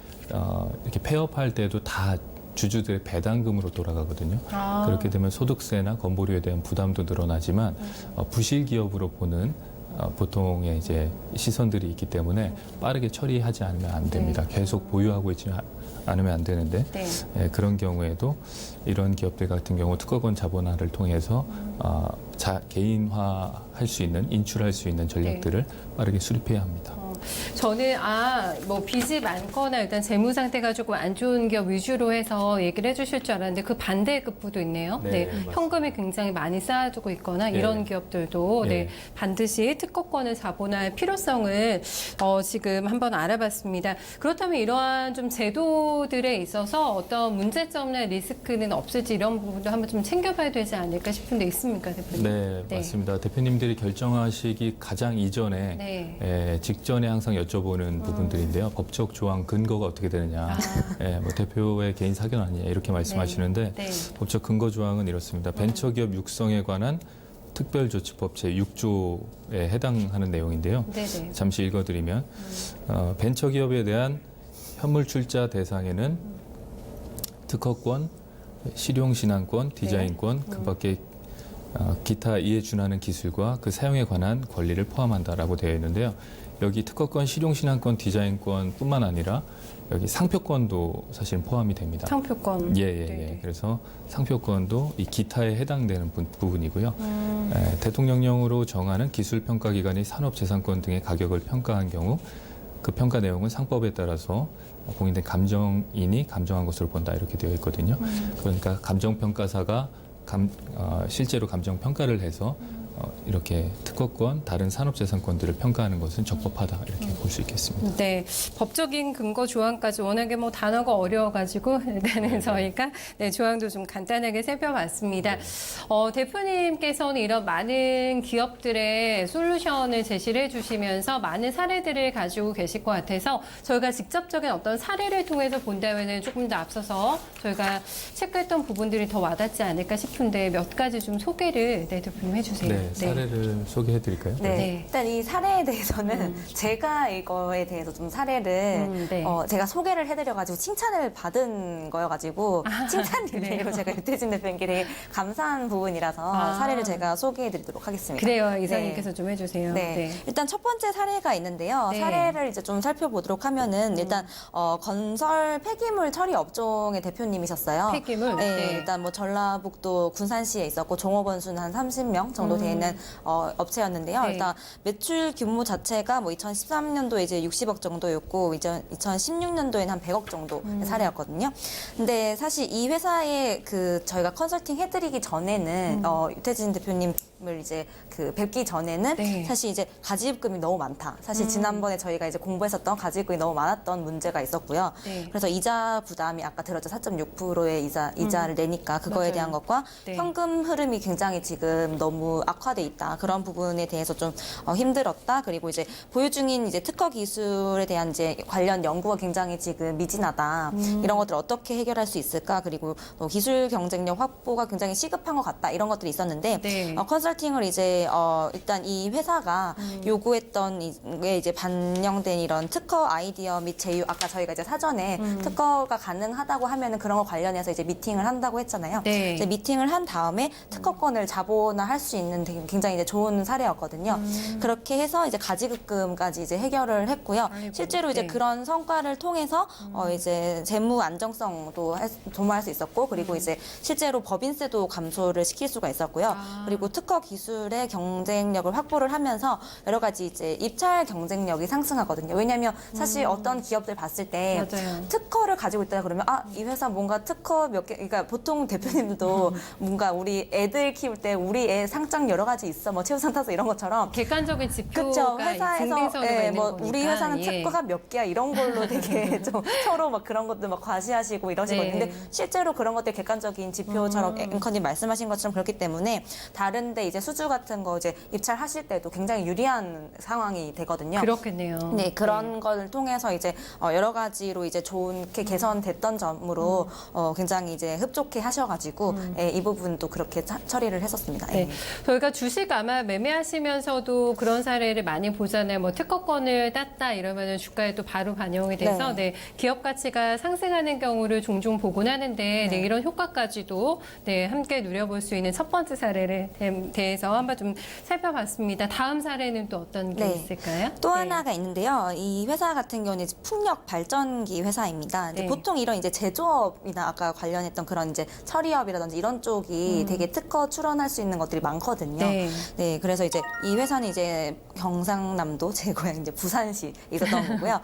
이렇게 폐업할 때도 다 주주들의 배당금으로 돌아가거든요. 아. 그렇게 되면 소득세나 건보료에 대한 부담도 늘어나지만 부실 기업으로 보는 보통의 이제 시선들이 있기 때문에 빠르게 처리하지 않으면 안 됩니다. 계속 보유하고 있지 않으면 안 되는데 네. 그런 경우에도 이런 기업들 같은 경우 특허권 자본화를 통해서 개인화할 수 있는 인출할 수 있는 전략들을 빠르게 수립해야 합니다. 저는 뭐 빚이 많거나 일단 재무 상태가 조금 안 좋은 기업 위주로 해서 얘기를 해주실 줄 알았는데 그 반대급부도 있네요. 네, 네, 맞습니다. 현금이 굉장히 많이 쌓아두고 있거나 네. 이런 기업들도 네. 네, 반드시 특허권을 자본화할 필요성을 지금 한번 알아봤습니다. 그렇다면 이러한 좀 제도들에 있어서 어떤 문제점이나 리스크는 없을지 이런 부분도 한번 좀 챙겨봐야 되지 않을까 싶은데 있습니까, 대표님? 네, 맞습니다. 대표님들이 결정하시기 가장 이전에 네. 직전에 항상 여쭤보는 부분들인데요. 법적 조항 근거가 어떻게 되느냐. 뭐 대표의 개인 사견 아니냐 이렇게 말씀하시는데 네. 법적 근거 조항은 이렇습니다. 벤처기업 육성에 관한 특별조치법 제6조에 해당하는 내용인데요. 네네. 잠시 읽어드리면 벤처기업에 대한 현물출자 대상에는 특허권, 실용신안권, 디자인권, 그밖에 기타 이에 준하는 기술과 그 사용에 관한 권리를 포함한다라고 되어 있는데요. 여기 특허권, 실용신안권, 디자인권뿐만 아니라 여기 상표권도 사실 포함이 됩니다. 상표권. 예. 네. 그래서 상표권도 이 기타에 해당되는 부분이고요. 대통령령으로 정하는 기술평가기관이 산업재산권 등의 가격을 평가한 경우 그 평가 내용은 상법에 따라서 공인된 감정인이 감정한 것으로 본다 이렇게 되어 있거든요. 그러니까 감정평가사가 실제로 감정평가를 해서 이렇게 특허권, 다른 산업재산권들을 평가하는 것은 적법하다 이렇게 볼 수 있겠습니다. 네, 법적인 근거 조항까지 워낙에 뭐 단어가 어려워가지고 일단은 저희가 조항도 좀 간단하게 살펴봤습니다. 대표님께서는 이런 많은 기업들의 솔루션을 제시를 해주시면서 많은 사례들을 가지고 계실 것 같아서 저희가 직접적인 어떤 사례를 통해서 본다면은 조금 더 앞서서 저희가 체크했던 부분들이 더 와닿지 않을까 싶은데 몇 가지 좀 소개를 대표님 해주세요. 네, 네, 사례를 소개해 드릴까요? 네. 네. 일단 이 사례에 대해서는 제가 이거에 대해서 좀 사례를 네. 제가 소개를 해드려가지고 칭찬을 받은 거여가지고 칭찬이래요. 그래요? 제가 유태진 대표님께 되게 감사한 부분이라서 아. 사례를 제가 소개해드리도록 하겠습니다. 그래요. 이사님께서 네. 좀 해주세요. 네. 일단 첫 번째 사례가 있는데요. 네. 사례를 이제 좀 살펴보도록 하면은 일단 건설 폐기물 처리 업종의 대표님이셨어요. 폐기물? 네. 네. 일단 뭐 전라북도 군산시에 있었고 종업원 수는 한 30명 정도 되는 업체였는데요. 네. 일단 매출 규모 자체가 뭐 2013년도에 이제 60억 정도였고 이제 2016년도에는 한 100억 정도 사례였거든요. 근데 사실 이 회사에 그 저희가 컨설팅 해드리기 전에는 유태진 대표님을 이제 그 뵙기 전에는 네. 사실 이제 가지입금이 너무 많다. 사실 지난번에 저희가 이제 공부했었던 가지입금이 너무 많았던 문제가 있었고요. 네. 그래서 이자 부담이 아까 들었죠. 4.6%의 이자를 내니까 그거에 맞아요. 대한 것과 네. 현금 흐름이 굉장히 지금 너무 악화돼 있다. 그런 부분에 대해서 좀 힘들었다. 그리고 이제 보유 중인 이제 특허 기술에 대한 이제 관련 연구가 굉장히 지금 미진하다. 이런 것들 어떻게 해결할 수 있을까? 그리고 또 기술 경쟁력 확보가 굉장히 시급한 것 같다. 이런 것들이 있었는데 네. 컨설팅을 이제 일단 이 회사가 요구했던 게 이제 반영된 이런 특허 아이디어 및 제휴 아까 저희가 이제 사전에 특허가 가능하다고 하면은 그런 거 관련해서 이제 미팅을 한다고 했잖아요. 네. 이제 미팅을 한 다음에 특허권을 자본화할 수 있는 되게 굉장히 이제 좋은 사례였거든요. 그렇게 해서 이제 가지급금까지 이제 해결을 했고요. 아이고, 실제로 이제 네. 그런 성과를 통해서 이제 재무 안정성도 도모할 수 있었고 그리고 이제 실제로 법인세도 감소를 시킬 수가 있었고요. 그리고 특허 기술의 경쟁력을 확보를 하면서 여러 가지 이제 입찰 경쟁력이 상승하거든요. 왜냐하면 사실 어떤 기업들 봤을 때 맞아요. 특허를 가지고 있다 그러면 이 회사 뭔가 특허 몇 개, 그러니까 보통 대표님들도 뭔가 우리 애들 키울 때 우리 애 상장 여러 가지 있어, 뭐 최우선 타서 이런 것처럼 객관적인 그쵸. 지표가 회사에서 증빙서가 예, 있는 뭐 거니까. 우리 회사는 예. 특허가 몇 개야 이런 걸로 되게 좀 서로 막 그런 것들 막 과시하시고 이러시거든요. 네. 근데 실제로 그런 것들 객관적인 지표처럼 앵커님 말씀하신 것처럼 그렇기 때문에 다른데 이제 수주 같은 거 이제 입찰하실 때도 굉장히 유리한 상황이 되거든요. 그렇겠네요. 네, 그런 걸 통해서 이제 여러 가지로 이제 좋게 개선됐던 점으로 굉장히 이제 흡족해 하셔가지고 예, 이 부분도 그렇게 처리를 했었습니다. 네. 예. 저희가 주식 아마 매매하시면서도 그런 사례를 많이 보잖아요. 뭐 특허권을 땄다 이러면은 주가에 또 바로 반영이 돼서 네. 기업 가치가 상승하는 경우를 종종 보곤 하는데 네, 이런 효과까지도 네, 함께 누려볼 수 있는 첫 번째 사례를 대해서 한번 좀 살펴봤습니다. 다음 사례는 또 어떤 게 네. 있을까요? 또 네. 하나가 있는데요. 이 회사 같은 경우는 이제 풍력 발전기 회사입니다. 이제 네. 보통 이런 이제 제조업이나 아까 관련했던 그런 이제 처리업이라든지 이런 쪽이 되게 특허 출원할 수 있는 것들이 많거든요. 네. 네, 그래서 이제 이 회사는 이제 경상남도 제 고향 이제 부산시 있었던 거고요.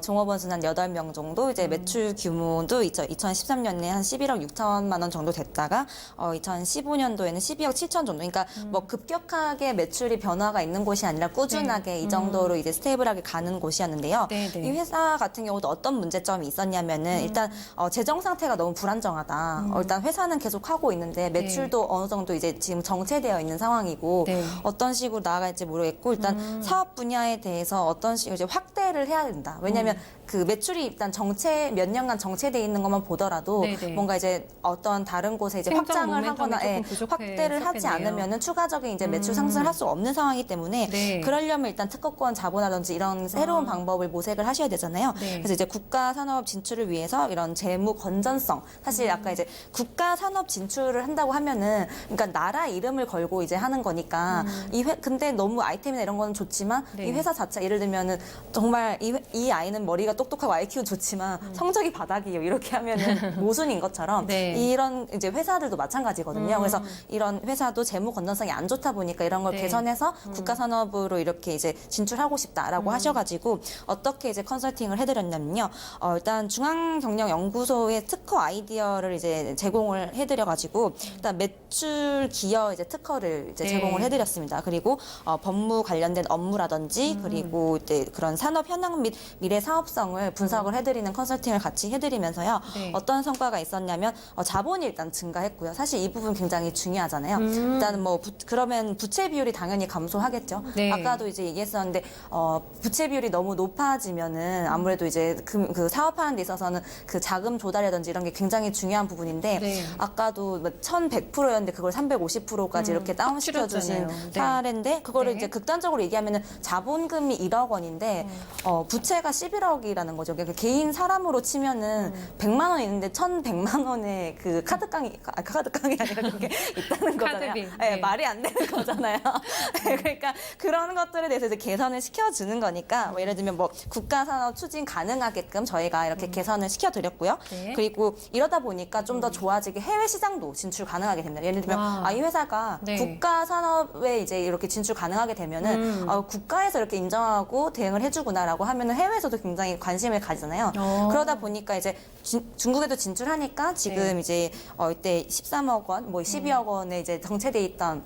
종업원 수는 한 8명 정도 이제 매출 규모도 2013년에 한 11억 6천만 원 정도 됐다가 2015년도에는 12억 7천 정도. 그러니까 뭐 급격하게 매출이 변화가 있는 곳이 아니라 꾸준하게 이 정도로 이제 스테이블하게 가는 곳이었는데요. 네, 네. 이 회사 같은 경우도 어떤 문제점이 있었냐면은 일단 재정 상태가 너무 불안정하다. 일단 회사는 계속 하고 있는데 매출도 어느 정도 이제 지금 정체되어 있는 상황이고 네. 어떤 식으로 나아갈지 모르겠고 일단 사업 분야에 대해서 어떤 식으로 이제 확대를 해야 된다. 왜냐하면 그 매출이 일단 몇 년간 정체돼 있는 것만 보더라도 네네. 뭔가 이제 어떤 다른 곳에 이제 생존 확장을 모멘텀이 하거나 조금 부족해 확대를 하지 섰겠네요. 않으면은 추가적인 이제 매출 상승을 할 수 없는 상황이기 때문에 네. 그러려면 일단 특허권 자본화든지 이런 새로운 방법을 모색을 하셔야 되잖아요. 네. 그래서 이제 국가 산업 진출을 위해서 이런 재무 건전성 사실 아까 이제 국가 산업 진출을 한다고 하면은 그러니까 나라 이름을 걸고 이제 하는 거니까 근데 너무 아이템이나 이런 거는 좋지만 네. 이 회사 자체 예를 들면은 정말 이 아이는 머리가 똑똑하고 IQ 좋지만 성적이 바닥이에요. 이렇게 하면은 모순인 것처럼 네. 이런 이제 회사들도 마찬가지거든요. 그래서 이런 회사도 재무 건전성이 안 좋다 보니까 이런 걸 네. 개선해서 국가 산업으로 이렇게 이제 진출하고 싶다라고 하셔가지고 어떻게 이제 컨설팅을 해드렸냐면요. 일단 중앙경영연구소의 특허 아이디어를 이제 제공을 해드려가지고 일단 매출 기여 이제 특허를 이제 네. 제공을 해드렸습니다. 그리고 법무 관련된 업무라든지 그리고 이제 그런 산업 현황 및 미래 사업성을 분석을 해드리는 컨설팅을 같이 해드리면서요. 네. 어떤 성과가 있었냐면 자본이 일단 증가했고요. 사실 이 부분 굉장히 중요하잖아요. 일단 뭐 그러면 부채 비율이 당연히 감소하겠죠. 네. 아까도 이제 얘기했었는데 부채 비율이 너무 높아지면은 아무래도 이제 그 사업하는 데 있어서는 그 자금 조달이라든지 이런 게 굉장히 중요한 부분인데 네. 아까도 1,100%였는데 그걸 350%까지 이렇게 다운시켜 주신 줄였잖아요. 네. 사례인데 그거를 네. 이제 극단적으로 얘기하면은 자본금이 1억 원인데 부채가 11억이라는 거죠. 그러니까 개인 사람으로 치면은 100만 원 있는데 1,100만 원의 그 카드깡이 아니라 그게 있다는 거잖아요. 카드비. 네, 네. 말이 안 되는 거잖아요. 네, 그러니까 그런 것들에 대해서 이제 개선을 시켜주는 거니까 뭐 예를 들면 뭐 국가산업 추진 가능하게끔 저희가 이렇게 개선을 시켜드렸고요. 네. 그리고 이러다 보니까 좀 더 좋아지게 해외 시장도 진출 가능하게 됩니다. 예를 들면 와. 이 회사가 네. 국가산업에 이제 이렇게 진출 가능하게 되면은 국가에서 이렇게 인정하고 대응을 해주구나라고 하면은 해외에서도 굉장히 관심을 가지잖아요. 그러다 보니까 이제 중국에도 진출하니까 지금 네. 이제 이때 13억 원, 뭐 12억 원에 이제 정체돼 있던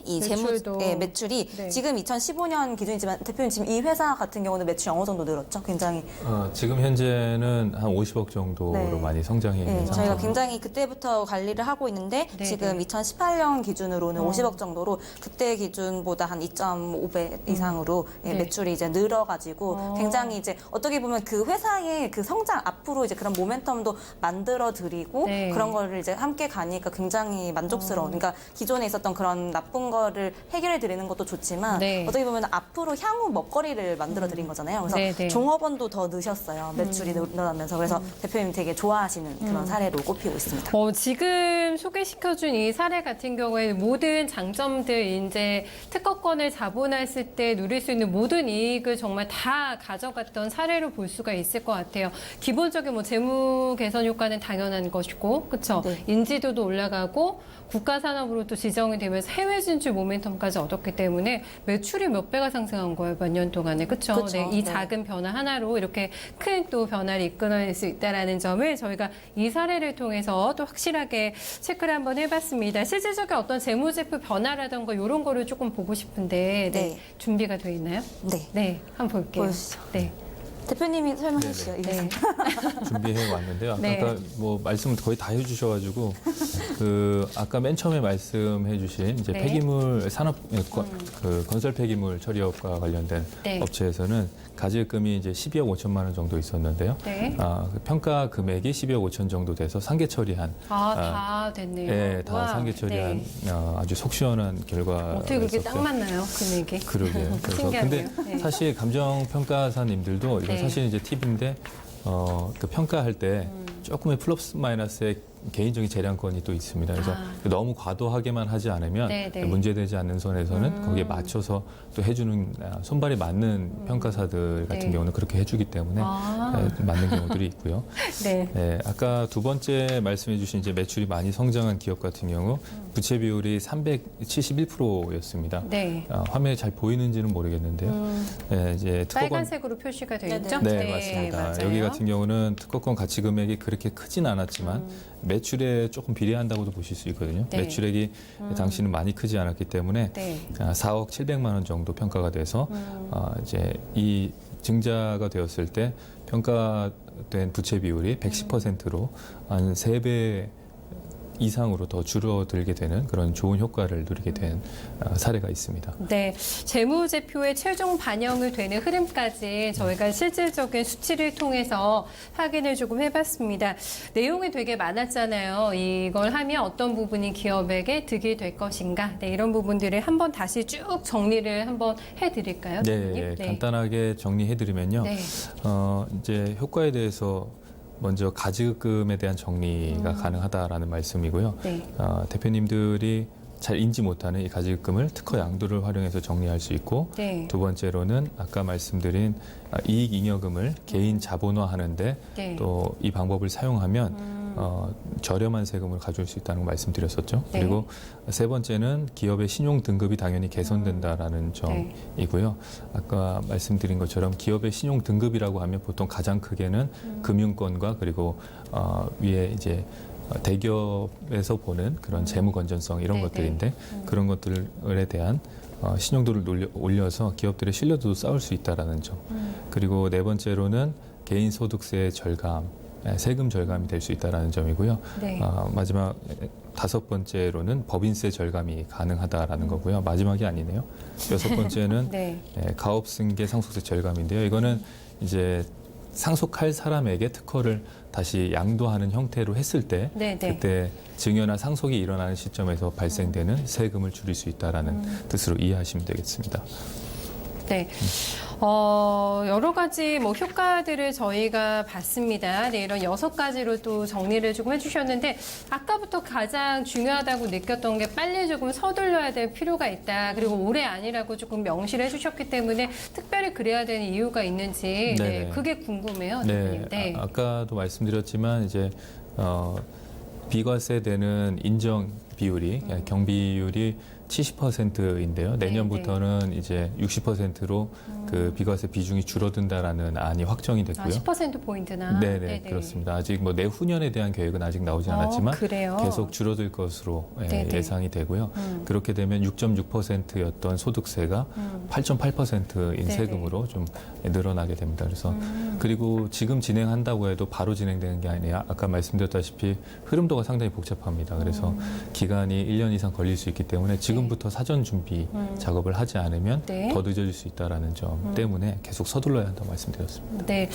이 매출도. 매출이 네. 지금 2015년 기준이지만 대표님 지금 이 회사 같은 경우는 매출이 어느 정도 늘었죠? 굉장히 지금 현재는 한 50억 정도로 네. 많이 성장해 있는 네, 상황입니다. 저희가 굉장히 그때부터 관리를 하고 있는데 네, 지금 네. 2018년 기준으로는 50억 정도로 그때 기준보다 한 2.5배 이상으로 네. 매출이 이제 늘어가지고 굉장히 이제 어떻게 보면 그 회사의 그 성장 앞으로 이제 그런 모멘텀도 만들어 드리고 네. 그런 거를 이제 함께 가니까 굉장히 만족스러운. 그러니까 기존에 있었던 그런 나쁜 거를 해결해 드리는 것도 좋지만 네. 어떻게 보면 앞으로 향후 먹거리를 만들어 드린 거잖아요. 그래서 네, 네. 종업원도 더 느셨어요. 매출이 늘어나면서 그래서 대표님 되게 좋아하시는 그런 사례로 꼽히고 있습니다. 지금 소개시켜준 이 사례 같은 경우에 모든 장점들, 이제 특허권을 자본했을 때 누릴 수 있는 모든 이익을 정말 다 가져갔던 사례로 볼 수가 있을 것 같아요. 기본적인 뭐 재무 개선 효과는 당연한 것이고, 그렇죠? 네. 인지도도 올라가고 국가 산업으로 또 지정이 되면서 해외 진출 모멘텀까지 얻었기 때문에 매출이 몇 배가 상승한 거예요, 몇 년 동안에, 그렇죠? 그쵸. 네, 이 네. 작은 변화 하나로 이렇게 큰 또 변화를 이끌어낼 수 있다라는 점을 저희가 이 사례를 통해서 또 확실하게 체크를 한번 해봤습니다. 실질적인 어떤 재무제표 변화라던가 이런 거를 조금 보고 싶은데 네. 네. 준비가 되어 있나요? 네. 네, 한번 볼게요. 보여주시죠. 네. 대표님이 설명해 주시죠. 이 회사. 네. 준비해 왔는데요. 네. 아까 뭐 말씀을 거의 다 해주셔가지고 아까 맨 처음에 말씀해주신 이제 네. 폐기물 산업 그 건설 폐기물 처리업과 관련된 네. 업체에서는 가지금이 이제 12억 5천만 원 정도 있었는데요. 네. 그 평가 금액이 12억 5천 정도 돼서 상계 처리한 다 됐네요. 네, 다 와, 상계 처리한 네. 아주 속 시원한 결과가 어떻게 그렇게 딱 있었고요. 맞나요, 금액이? 그러게요. 그래서 신기하네요. 근데 네. 사실 감정 평가사님들도 이건 네. 사실 이제 팁인데 그 평가할 때 조금의 플러스 마이너스의 개인적인 재량권이 또 있습니다. 그래서 너무 과도하게만 하지 않으면 네, 네. 문제되지 않는 선에서는 거기에 맞춰서 또 해주는 손발이 맞는 평가사들 같은 네. 경우는 그렇게 해주기 때문에 맞는 경우들이 있고요. 네. 네, 아까 두 번째 말씀해주신 이제 매출이 많이 성장한 기업 같은 경우 부채 비율이 371%였습니다. 네. 화면에 잘 보이는지는 모르겠는데요. 네, 이제 특허권 빨간색으로 표시가 되어 네네. 있죠? 네, 맞습니다. 맞아요. 여기 같은 경우는 특허권 가치 금액이 그렇게 크진 않았지만 매출에 조금 비례한다고도 보실 수 있거든요. 네. 매출액이 당시는 많이 크지 않았기 때문에 네. 4억 700만 원 정도 평가가 돼서 이제 이 증자가 되었을 때 평가된 부채 비율이 110%로 한 3배 이상으로 더 줄어들게 되는 그런 좋은 효과를 누리게 된 사례가 있습니다. 네, 재무제표에 최종 반영이 되는 흐름까지 저희가 실질적인 수치를 통해서 확인을 조금 해봤습니다. 내용이 되게 많았잖아요. 이걸 하면 어떤 부분이 기업에게 득이 될 것인가. 네, 이런 부분들을 한번 다시 쭉 정리를 한번 해드릴까요? 네, 대표님? 간단하게 정리해드리면요. 네. 이제 효과에 대해서 먼저 가지금에 대한 정리가 가능하다라는 말씀이고요. 네. 대표님들이 잘 인지 못하는 이 가지금을 특허 양도를 활용해서 정리할 수 있고 네. 두 번째로는 아까 말씀드린 이익 잉여금을 개인 자본화하는데 네. 또 이 방법을 사용하면 저렴한 세금을 가져올 수 있다는 걸 말씀드렸었죠. 네. 그리고 세 번째는 기업의 신용 등급이 당연히 개선된다라는 네. 점이고요. 아까 말씀드린 것처럼 기업의 신용 등급이라고 하면 보통 가장 크게는 금융권과 그리고 위에 이제 대기업에서 보는 그런 재무 건전성 이런 네, 것들인데 그런 것들에 대한 신용도를 올려서 기업들의 신뢰도도 쌓을 수 있다라는 점. 그리고 네 번째로는 개인 소득세 절감. 세금 절감이 될 수 있다는 점이고요. 네. 마지막 5번째로는 법인세 절감이 가능하다라는 거고요. 마지막이 아니네요. 6번째는 네. 가업승계 상속세 절감인데요. 이거는 이제 상속할 사람에게 특허를 다시 양도하는 형태로 했을 때 네, 네. 그때 증여나 상속이 일어나는 시점에서 발생되는 세금을 줄일 수 있다라는 뜻으로 이해하시면 되겠습니다. 네. 여러 가지 뭐 효과들을 저희가 봤습니다. 네, 이런 6가지로 또 정리를 조금 해주셨는데, 아까부터 가장 중요하다고 느꼈던 게 빨리 조금 서둘러야 될 필요가 있다. 그리고 올해 아니라고 조금 명시를 해주셨기 때문에 특별히 그래야 되는 이유가 있는지, 네, 네네. 그게 궁금해요. 네, 대표님. 네. 아까도 말씀드렸지만 이제 비과세되는 인정 비율이 경비율이 70%인데요. 내년부터는 이제 60%로 그 비과세 비중이 줄어든다라는 안이 확정이 됐고요. 10%포인트나. 네네, 그렇습니다. 아직 뭐 내후년에 대한 계획은 아직 나오진 않았지만 그래요? 계속 줄어들 것으로 네네. 예상이 되고요. 그렇게 되면 6.6%였던 소득세가 8.8%인 네네. 세금으로 좀 늘어나게 됩니다. 그래서 그리고 지금 진행한다고 해도 바로 진행되는 게 아니라 아까 말씀드렸다시피 흐름도가 상당히 복잡합니다. 그래서 기간이 1년 이상 걸릴 수 있기 때문에 지금부터 사전 준비 작업을 하지 않으면 네. 더 늦어질 수 있다는 점 때문에 계속 서둘러야 한다고 말씀드렸습니다. 네.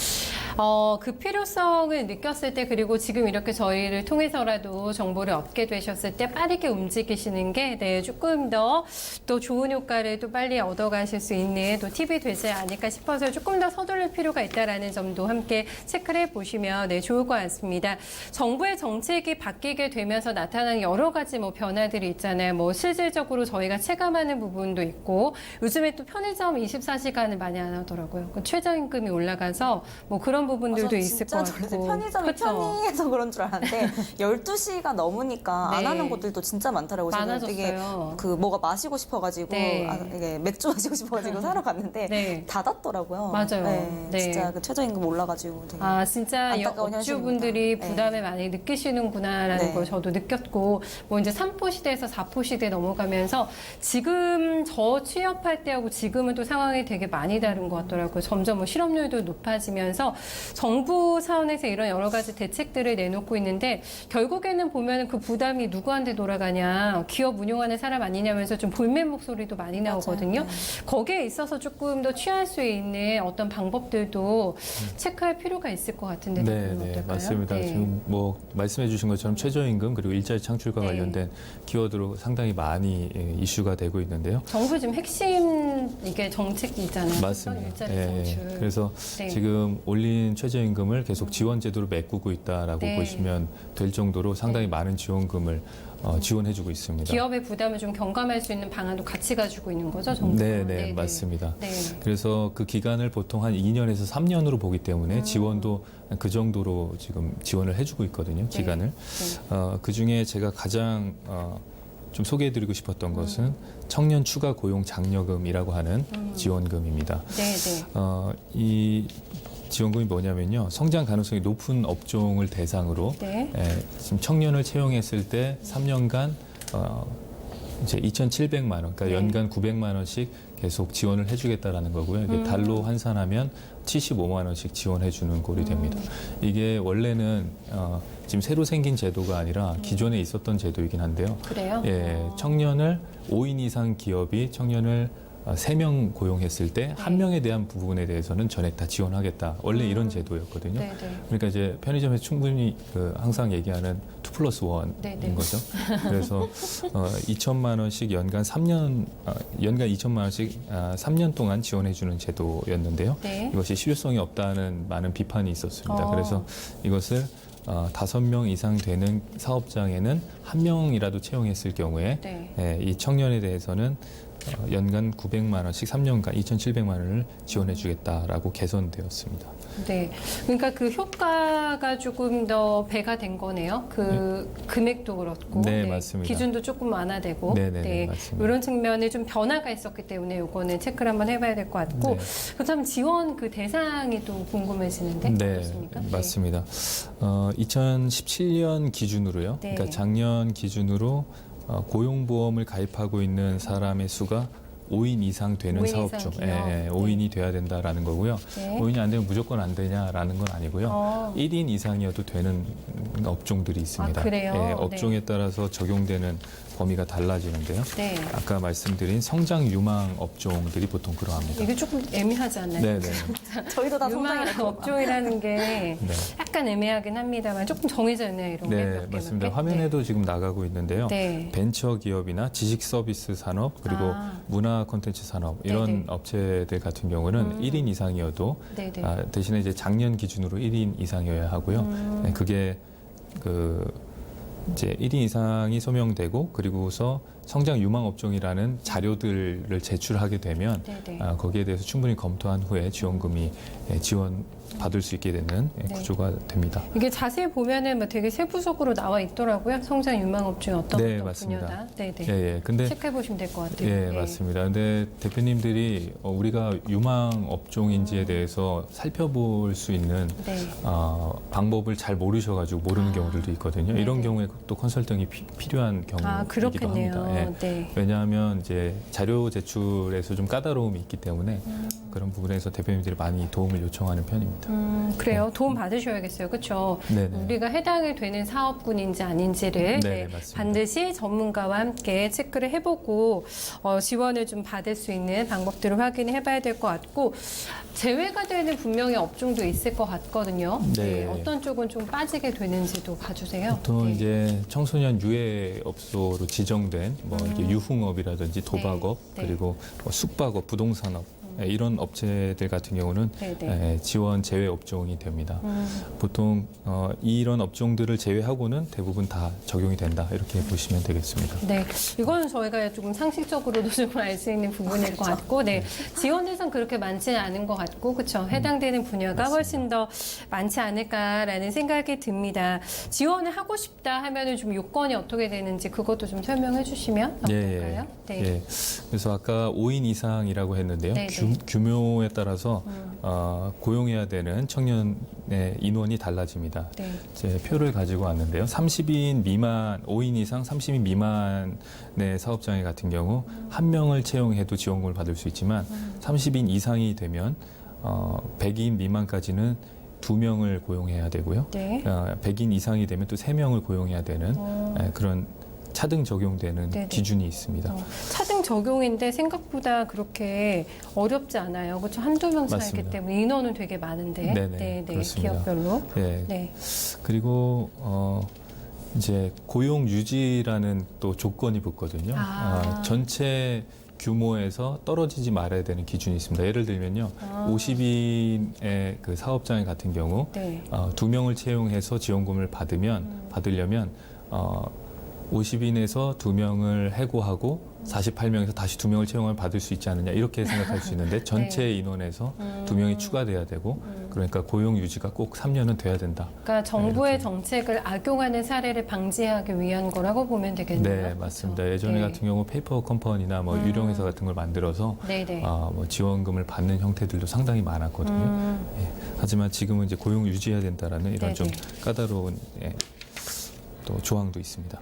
그 필요성을 느꼈을 때, 그리고 지금 이렇게 저희를 통해서라도 정보를 얻게 되셨을 때 빠르게 움직이시는 게, 네, 조금 더 또 좋은 효과를 또 빨리 얻어가실 수 있는 또 팁이 되지 않을까 싶어서 조금 더 서두를 필요가 있다라는 점도 함께 체크를 해보시면 네, 좋을 것 같습니다. 정부의 정책이 바뀌게 되면서 나타나는 여러 가지 뭐 변화들이 있잖아요. 뭐 실질적으로 저희가 체감하는 부분도 있고, 요즘에 또 편의점 24시간을 많이 안 하더라고요. 최저임금이 올라가서 뭐 그런 부분들도 있을 것 같고. 편의점이 그렇죠. 편의해서 그런 줄 알았는데 12시가 넘으니까 안 네. 하는 곳들도 진짜 많더라고요. 저는 되게 많아졌어요. 그 뭐가 마시고 싶어가지고 네. 이게 맥주 마시고 싶어가지고 사러 갔는데 네. 닫았더라고요. 맞아요. 네. 진짜 그 최저임금 올라가지고 되게 진짜 이 안타까운 업주분들이 현실입니다. 부담을 많이 느끼시는구나라는 네. 걸 저도 느꼈고, 뭐 이제 3포 시대에서 4포 시대 넘어가면서 지금 저 취업할 때하고 지금은 또 상황이 되게 많이 다른 것 같더라고요. 점점 뭐 실업률도 높아지면서 정부 차원에서 이런 여러 가지 대책들을 내놓고 있는데, 결국에는 보면 그 부담이 누구한테 돌아가냐, 기업 운영하는 사람 아니냐면서 좀 볼멘 목소리도 많이 나오거든요. 맞아요. 거기에 있어서 조금 더 취할 수 있는 어떤 방법들도 체크할 필요가 있을 것 같은데. 네, 대표님 네, 어떨까요? 맞습니다. 네. 지금 뭐 말씀해 주신 것처럼 최저임금 그리고 일자리 창출과 네. 관련된 키워드로 상당히 많이 이슈가 되고 있는데요. 정부 지금 핵심 이게 정책이 있잖아요. 맞습니다. 일자리 예, 창출. 그래서 네. 지금 올린 최저임금을 계속 지원 제도로 메꾸고 있다라고 네. 보시면 될 정도로 상당히 많은 지원금을 지원해주고 있습니다. 기업의 부담을 좀 경감할 수 있는 방안도 같이 가지고 있는 거죠, 정부가? 네, 네, 맞습니다. 네. 그래서 그 기간을 보통 한 2년에서 3년으로 보기 때문에 지원도 그 정도로 지금 지원을 해주고 있거든요, 기간을. 그 중에 제가 가장 좀 소개해드리고 싶었던 것은 청년 추가 고용 장려금이라고 하는 지원금입니다. 네, 네. 이 지원금이 뭐냐면요, 성장 가능성이 높은 업종을 대상으로 네. 지금 청년을 채용했을 때 3년간 이제 2,700만 원, 그러니까 네. 연간 900만 원씩 계속 지원을 해주겠다라는 거고요. 이게 달로 환산하면 75만 원씩 지원해주는 꼴이 됩니다. 이게 원래는 지금 새로 생긴 제도가 아니라 기존에 있었던 제도이긴 한데요. 그래요? 예, 청년을 5인 이상 기업이 청년을 3명 고용했을 때 한 명에 대한 부분에 대해서는 전액 다 지원하겠다. 원래 이런 제도였거든요. 네, 네. 그러니까 이제 편의점에서 충분히 항상 얘기하는 2+1인 네, 네. 거죠. 그래서 2천만 원씩 연간 3년 연간 2천만 원씩 3년 동안 지원해주는 제도였는데요. 네. 이것이 실효성이 없다는 많은 비판이 있었습니다. 어. 그래서 이것을 5명 이상 되는 사업장에는 1명이라도 채용했을 경우에 네. 이 청년에 대해서는 연간 900만 원씩 3년간 2,700만 원을 지원해 주겠다라고 개선되었습니다. 네. 그러니까 그 효과가 조금 더 배가 된 거네요. 그 금액도 그렇고. 네, 맞습니다. 기준도 조금 완화되고. 네, 네, 네, 맞습니다. 이런 측면에 좀 변화가 있었기 때문에 요거는 체크를 한번 해봐야 될 것 같고. 네. 그렇다면 지원 그 대상이 또 궁금해지는데. 네, 그렇습니까? 맞습니다. 2017년 기준으로요. 네. 그러니까 작년 기준으로 고용보험을 가입하고 있는 사람의 수가 5인 이상 되는 5인 사업주, 이상이요? 5인이 돼야 된다라는 거고요. 네. 5인이 안 되면 무조건 안 되냐라는 건 아니고요. 1인 이상이어도 되는 업종들이 있습니다. 아, 그래요? 예, 업종에 따라서 적용되는 범위가 달라지는데요. 네. 아까 말씀드린 성장 유망 업종들이 보통 그러합니다. 이게 조금 애매하지 않나요? 네네. 저희도 다 유망 성장이라고. 업종이라는 게 네. 약간 애매하긴 합니다만 조금 정해져 있네요. 이런 게. 네, 몇 개, 맞습니다. 몇 개? 화면에도 지금 나가고 있는데요. 네. 벤처 기업이나 지식 서비스 산업 그리고 아. 문화 콘텐츠 산업 이런 네네. 업체들 같은 경우는 1인 이상이어도 네네. 대신에 이제 작년 기준으로 1인 이상이어야 하고요. 네, 그게 이제 1인 이상이 소명되고 그리고서 성장 유망 업종이라는 자료들을 제출하게 되면 네네. 거기에 대해서 충분히 검토한 후에 지원금이 지원 받을 수 있게 되는 네. 구조가 됩니다. 이게 자세히 보면은 뭐 되게 세부적으로 나와 있더라고요. 성장 유망 업종이 어떤 네, 어떤 맞습니다. 분야다. 네네. 예, 예. 근데 체크해 보시면 될 것 같아요. 예, 맞습니다. 근데 대표님들이 우리가 유망 업종인지에 대해서 살펴볼 수 있는 네. 방법을 잘 모르셔가지고 모르는 경우들도 있거든요. 네네. 이런 경우에 또 컨설팅이 필요한 아, 경우이기도 그렇겠네요. 합니다. 예. 네. 왜냐하면 이제 자료 제출에서 좀 까다로움이 있기 때문에 그런 부분에서 대표님들이 많이 도움을 요청하는 편입니다. 그래요. 도움 받으셔야겠어요. 그렇죠. 네네. 우리가 해당이 되는 사업군인지 아닌지를 네네, 맞습니다. 반드시 전문가와 함께 체크를 해보고 지원을 좀 받을 수 있는 방법들을 확인해봐야 될 것 같고 제외가 되는 분명히 업종도 있을 것 같거든요. 네. 어떤 쪽은 좀 빠지게 되는지도 봐주세요. 보통 네. 이제 청소년 유해업소로 지정된 뭐 이렇게 유흥업이라든지 도박업 네. 그리고 뭐 숙박업, 부동산업 이런 업체들 같은 경우는 네네. 지원 제외 업종이 됩니다. 보통 이런 업종들을 제외하고는 대부분 다 적용이 된다 이렇게 보시면 되겠습니다. 네, 이거는 저희가 조금 상식적으로도 좀 알 수 있는 부분일 것 같고, 네, 지원 대상 그렇게 많지는 않은 것 같고, 그렇죠. 해당되는 분야가 맞습니다. 훨씬 더 많지 않을까라는 생각이 듭니다. 지원을 하고 싶다 하면은 좀 요건이 어떻게 되는지 그것도 좀 설명해 주시면 어떨까요? 네. 예. 그래서 아까 5인 이상이라고 했는데요. 네, 규모에 따라서 고용해야 되는 청년의 인원이 달라집니다. 네. 제 표를 가지고 왔는데요. 30인 미만, 5인 이상 30인 미만의 사업장애 같은 경우 한 명을 채용해도 지원금을 받을 수 있지만 30인 이상이 되면 100인 미만까지는 2명을 고용해야 되고요. 네. 100인 이상이 되면 또 3명을 고용해야 되는 그런 차등 적용되는 네네. 기준이 있습니다. 차등 적용인데 생각보다 그렇게 어렵지 않아요. 그렇죠. 한두 명 차이기 맞습니다. 때문에 인원은 되게 많은데. 네네, 그렇습니다. 기업별로. 네. 네. 그리고 이제 고용 유지라는 또 조건이 붙거든요. 아. 전체 규모에서 떨어지지 말아야 되는 기준이 있습니다. 예를 들면요, 50인의 그 사업장애 같은 경우 네. 2명을 채용해서 지원금을 받으려면 50인에서 2명을 해고하고 48명에서 다시 2명을 채용을 받을 수 있지 않느냐 이렇게 생각할 수 있는데 전체 네. 인원에서 2명이 추가돼야 되고 그러니까 고용 유지가 꼭 3년은 돼야 된다. 그러니까 정부의 정책을 악용하는 사례를 방지하기 위한 거라고 보면 되겠네요. 네, 맞습니다. 그렇죠? 예전에 네. 같은 경우 페이퍼 컴퍼니나 뭐 유령회사 같은 걸 만들어서 네네. 뭐 지원금을 받는 형태들도 상당히 많았거든요. 예. 하지만 지금은 이제 고용 유지해야 된다라는 이런 좀 네네. 까다로운 또 조항도 있습니다.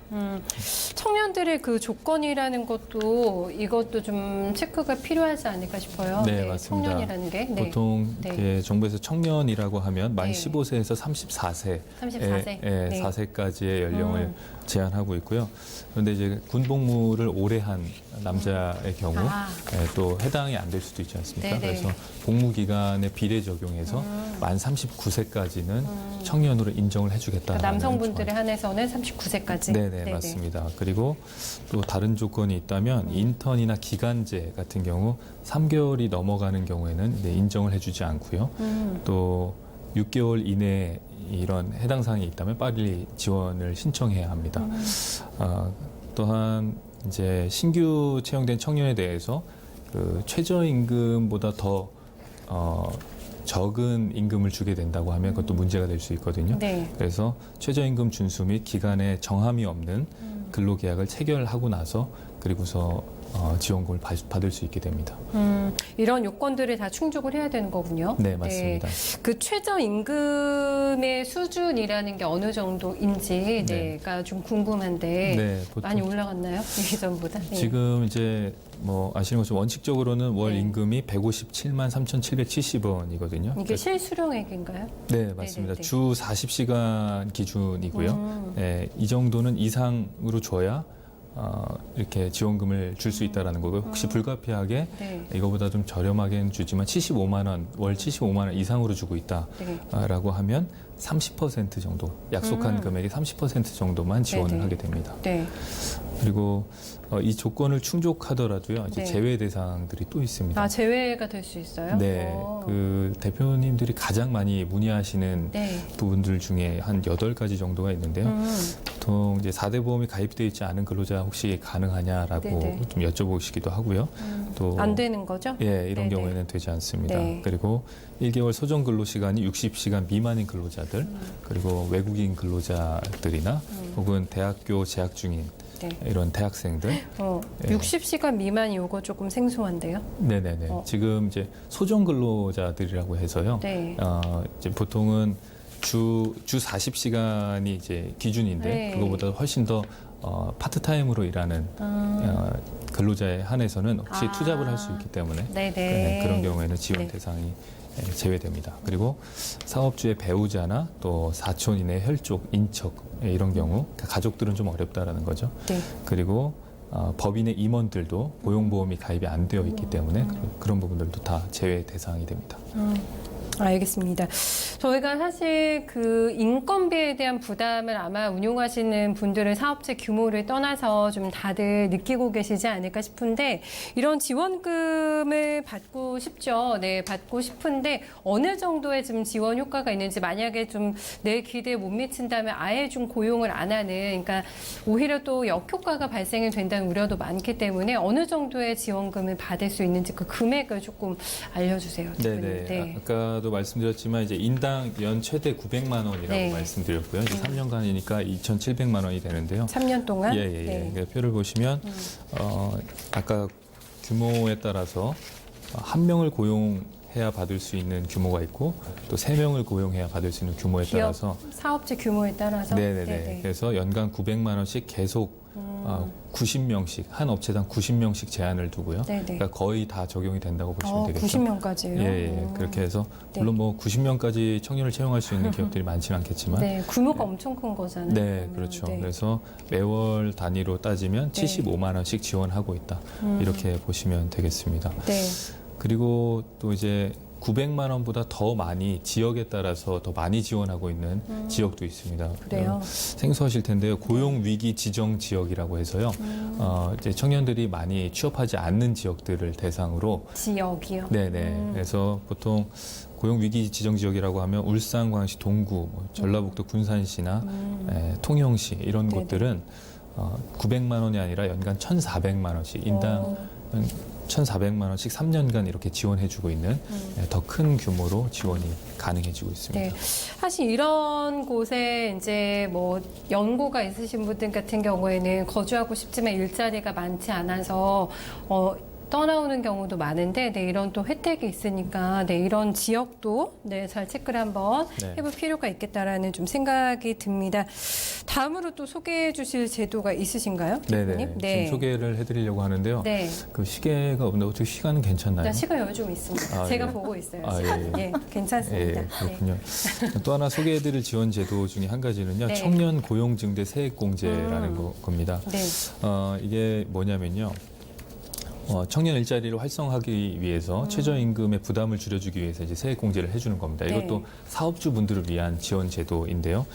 청년들의 그 조건이라는 것도 이것도 좀 체크가 필요하지 않을까 싶어요. 네, 맞습니다. 청년이라는 게. 네. 보통 네. 이렇게 정부에서 청년이라고 하면 만 네. 15세에서 34세, 34세. 예, 네. 4세까지의 연령을 제한하고 있고요. 그런데 이제 군복무를 오래 한 남자의 경우 또 해당이 안 될 수도 있지 않습니까? 네네. 그래서 복무 기간에 비례 적용해서 만 39세까지는 청년으로 인정을 해주겠다. 그러니까 남성분들에 한해서는 39세까지. 네네, 맞습니다. 그리고 또 다른 조건이 있다면 인턴이나 기간제 같은 경우 3개월이 넘어가는 경우에는 인정을 해주지 않고요. 또 6개월 이내에 이런 해당 사항이 있다면 빨리 지원을 신청해야 합니다. 또한 이제 신규 채용된 청년에 대해서 그 최저임금보다 더 적은 임금을 주게 된다고 하면 그것도 문제가 될 수 있거든요. 네. 그래서 최저임금 준수 및 기간에 정함이 없는 근로계약을 체결하고 나서 그리고서 지원금을 받을 수 있게 됩니다. 이런 요건들을 다 충족을 해야 되는 거군요. 네, 맞습니다. 그 최저임금의 수준이라는 게 어느 정도인지 네가 좀 궁금한데 네, 보통 많이 올라갔나요? 예전보다? 네. 지금 이제 뭐 아시는 것처럼 원칙적으로는 월 네. 임금이 157만 3,770원이거든요. 이게 실수령액인가요? 네, 맞습니다. 네네네. 주 40시간 기준이고요. 네, 이 정도는 이상으로 줘야 이렇게 지원금을 줄 수 있다라는 거고요. 혹시 불가피하게 네. 이거보다 좀 저렴하게는 주지만 75만 원, 월 75만 원 이상으로 주고 있다라고 하면 30% 정도, 약속한 금액의 30% 정도만 지원을 네네. 하게 됩니다. 네. 그리고 이 조건을 충족하더라도요, 이제 네. 제외 대상들이 또 있습니다. 아, 제외가 될 수 있어요? 네, 그 대표님들이 가장 많이 문의하시는 네. 부분들 중에 한 8가지 정도가 있는데요. 보통 이제 4대 보험이 가입되어 있지 않은 근로자 혹시 가능하냐라고 네네. 좀 여쭤보시기도 하고요. 또 안 되는 거죠? 예, 이런 네네. 경우에는 되지 않습니다. 네. 그리고 1개월 소정 근로 시간이 60시간 미만인 근로자들, 그리고 외국인 근로자들이나 혹은 대학교 재학 중인 네. 이런 대학생들. 예. 60시간 미만 이거 조금 생소한데요? 네네네. 지금 이제 소정 근로자들이라고 해서요. 네. 이제 보통은 주 40시간이 이제 기준인데 네. 그거보다 훨씬 더 파트타임으로 일하는 근로자에 한해서는 혹시 투잡을 할 수 있기 때문에 네네. 네, 그런 경우에는 지원 네. 대상이 제외됩니다. 그리고 사업주의 배우자나 또 사촌인의 혈족, 인척 이런 경우 가족들은 좀 어렵다라는 거죠. 네. 그리고 법인의 임원들도 고용보험이 가입이 안 되어 있기 때문에 그런 부분들도 다 제외 대상이 됩니다. 알겠습니다. 저희가 사실 그 인건비에 대한 부담을 아마 운용하시는 분들은 사업체 규모를 떠나서 좀 다들 느끼고 계시지 않을까 싶은데 이런 지원금을 받고 싶죠. 네, 받고 싶은데 어느 정도의 좀 지원 효과가 있는지 만약에 좀 내 기대에 못 미친다면 아예 좀 고용을 안 하는 그러니까 오히려 또 역효과가 발생이 된다는 우려도 많기 때문에 어느 정도의 지원금을 받을 수 있는지 그 금액을 조금 알려주세요. 네네. 대표님. 네. 아까도 말씀드렸지만 이제 인당 연 최대 900만 원이라고 네. 말씀드렸고요. 이제 3년간이니까 2,700만 원이 되는데요. 3년 동안? 예. 네. 그 표를 보시면 아까 규모에 따라서 한 명을 고용해야 받을 수 있는 규모가 있고 또 3명을 고용해야 받을 수 있는 규모에 기업 따라서 사업체 규모에 따라서 네네네. 그래서 연간 900만 원씩 계속 90명씩 한 업체당 90명씩 제한을 두고요. 네네. 그러니까 거의 다 적용이 된다고 보시면 되겠죠. 90명까지요? 예. 그렇게 해서 물론 뭐 90명까지 청년을 채용할 수 있는 기업들이 많지는 않겠지만 네, 규모가 엄청 큰 거잖아요. 네, 그러면. 그렇죠. 네. 그래서 매월 단위로 따지면 네. 75만 원씩 지원하고 있다. 이렇게 보시면 되겠습니다. 네. 그리고 또 이제 900만 원보다 더 많이 지역에 따라서 더 많이 지원하고 있는 지역도 있습니다. 그래요? 생소하실 텐데요. 고용 위기 지정 지역이라고 해서요. 이제 청년들이 많이 취업하지 않는 지역들을 대상으로 지역이요? 네네. 그래서 보통 고용 위기 지정 지역이라고 하면 울산, 광시, 동구, 뭐 전라북도 군산시나 통영시 이런 네네. 곳들은 900만 원이 아니라 연간 1,400만 원씩 인당 1,400만 원씩 3년간 이렇게 지원해주고 있는 더 큰 규모로 지원이 가능해지고 있습니다. 네. 사실 이런 곳에 이제 뭐 연고가 있으신 분들 같은 경우에는 거주하고 싶지만 일자리가 많지 않아서 떠나오는 경우도 많은데 네, 이런 또 혜택이 있으니까 네, 이런 지역도 네, 잘 체크를 한번 네. 해볼 필요가 있겠다라는 좀 생각이 듭니다. 다음으로 또 소개해 주실 제도가 있으신가요? 네네. 대표님? 네. 지금 소개를 해드리려고 하는데요. 네. 그 시계가 없는데 어떻게 시간은 괜찮나요? 나 시간 여유 좀 있습니다. 아, 제가 예. 보고 있어요. 아, 시간. 예. 예, 괜찮습니다. 예, 그렇군요. 또 하나 소개해드릴 지원 제도 중에 한 가지는요. 네. 청년 고용 증대 세액공제라는 겁니다. 네. 이게 뭐냐면요. 청년 일자리를 활성화하기 위해서 최저임금의 부담을 줄여주기 위해서 이제 세액공제를 해주는 겁니다. 네. 이것도 사업주분들을 위한 지원 제도인데요.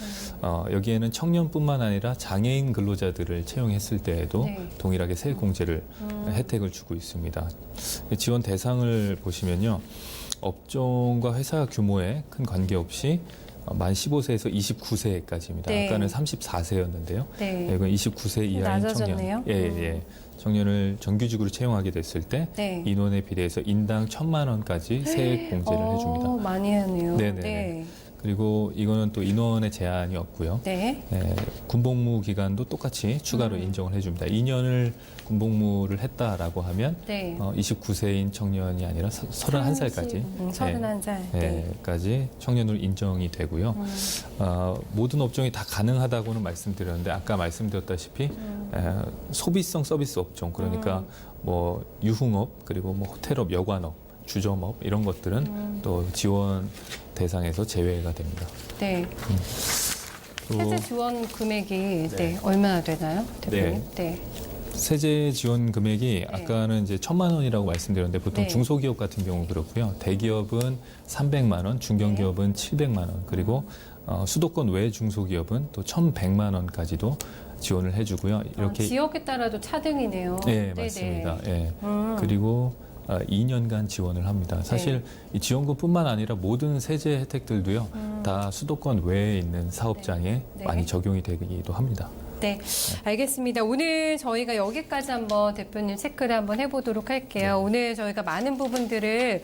여기에는 청년뿐만 아니라 장애인 근로자들을 채용했을 때에도 네. 동일하게 세액공제를 혜택을 주고 있습니다. 지원 대상을 보시면요. 업종과 회사 규모에 큰 관계없이 만 15세에서 29세까지입니다. 네. 아까는 34세였는데요. 네. 이건 29세 이하인 낮아졌네요. 청년. 예. 청년을 정규직으로 채용하게 됐을 때 네. 인원에 비례해서 인당 1,000만 원까지 세액 공제를 해줍니다. 많이 하네요. 네네. 네. 그리고 이거는 또 인원의 제한이 없고요. 네. 군복무 기간도 똑같이 추가로 인정을 해줍니다. 2년을 군복무를 했다라고 하면 네. 29세인 청년이 아니라 31살까지 31살. 네. 까지 청년으로 인정이 되고요. 모든 업종이 다 가능하다고는 말씀드렸는데 아까 말씀드렸다시피 소비성 서비스 업종 그러니까 뭐 유흥업 그리고 뭐 호텔업, 여관업, 주점업 이런 것들은 또 지원 대상에서 제외가 됩니다. 네. 또 세제 지원 금액이 얼마나 되나요, 대표님? 네. 세제 지원 금액이 아까는 이제 1,000만 원이라고 말씀드렸는데 보통 네. 중소기업 같은 경우 그렇고요. 대기업은 300만 원, 중견기업은 700만 원, 그리고 수도권 외 중소기업은 또 1,100만 원까지도 지원을 해주고요. 이렇게 지역에 따라도 차등이네요. 네, 맞습니다. 예. 그리고 2년간 지원을 합니다. 사실 이 지원금뿐만 아니라 모든 세제 혜택들도요, 다 수도권 외에 있는 사업장에 많이 적용이 되기도 합니다. 네, 알겠습니다. 오늘 저희가 여기까지 한번 대표님 체크를 한번 해보도록 할게요. 오늘 저희가 많은 부분들을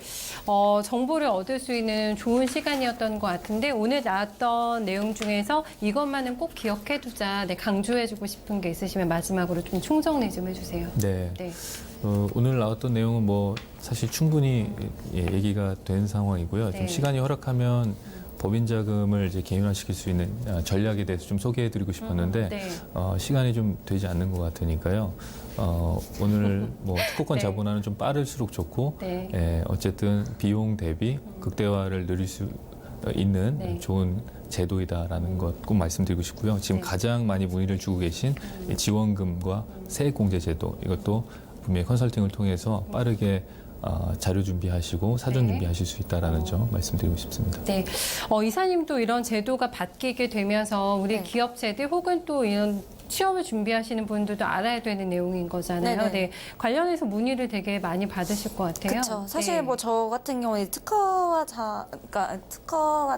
정보를 얻을 수 있는 좋은 시간이었던 것 같은데 오늘 나왔던 내용 중에서 이것만은 꼭 기억해두자, 강조해주고 싶은 게 있으시면 마지막으로 좀 총정리 좀 해주세요. 네. 네. 오늘 나왔던 내용은 뭐 사실 충분히 얘기가 된 상황이고요. 좀 시간이 허락하면 법인 자금을 이제 개인화시킬 수 있는 전략에 대해서 좀 소개해드리고 싶었는데 시간이 좀 되지 않는 것 같으니까요. 오늘 뭐 특허권 자본화는 좀 빠를수록 좋고 어쨌든 비용 대비 극대화를 누릴 수 있는 좋은 제도이다라는 것 꼭 말씀드리고 싶고요. 지금 가장 많이 문의를 주고 계신 이 지원금과 세액공제 제도 이것도 분명히 컨설팅을 통해서 빠르게 자료 준비하시고 사전 준비하실 수 있다라는 점 말씀드리고 싶습니다. 네, 이사님도 이런 제도가 바뀌게 되면서 우리 기업체들 혹은 또 이런 취업을 준비하시는 분들도 알아야 되는 내용인 거잖아요. 네네. 네, 관련해서 문의를 되게 많이 받으실 것 같아요. 그렇죠. 사실 뭐 저 같은 경우에 특허와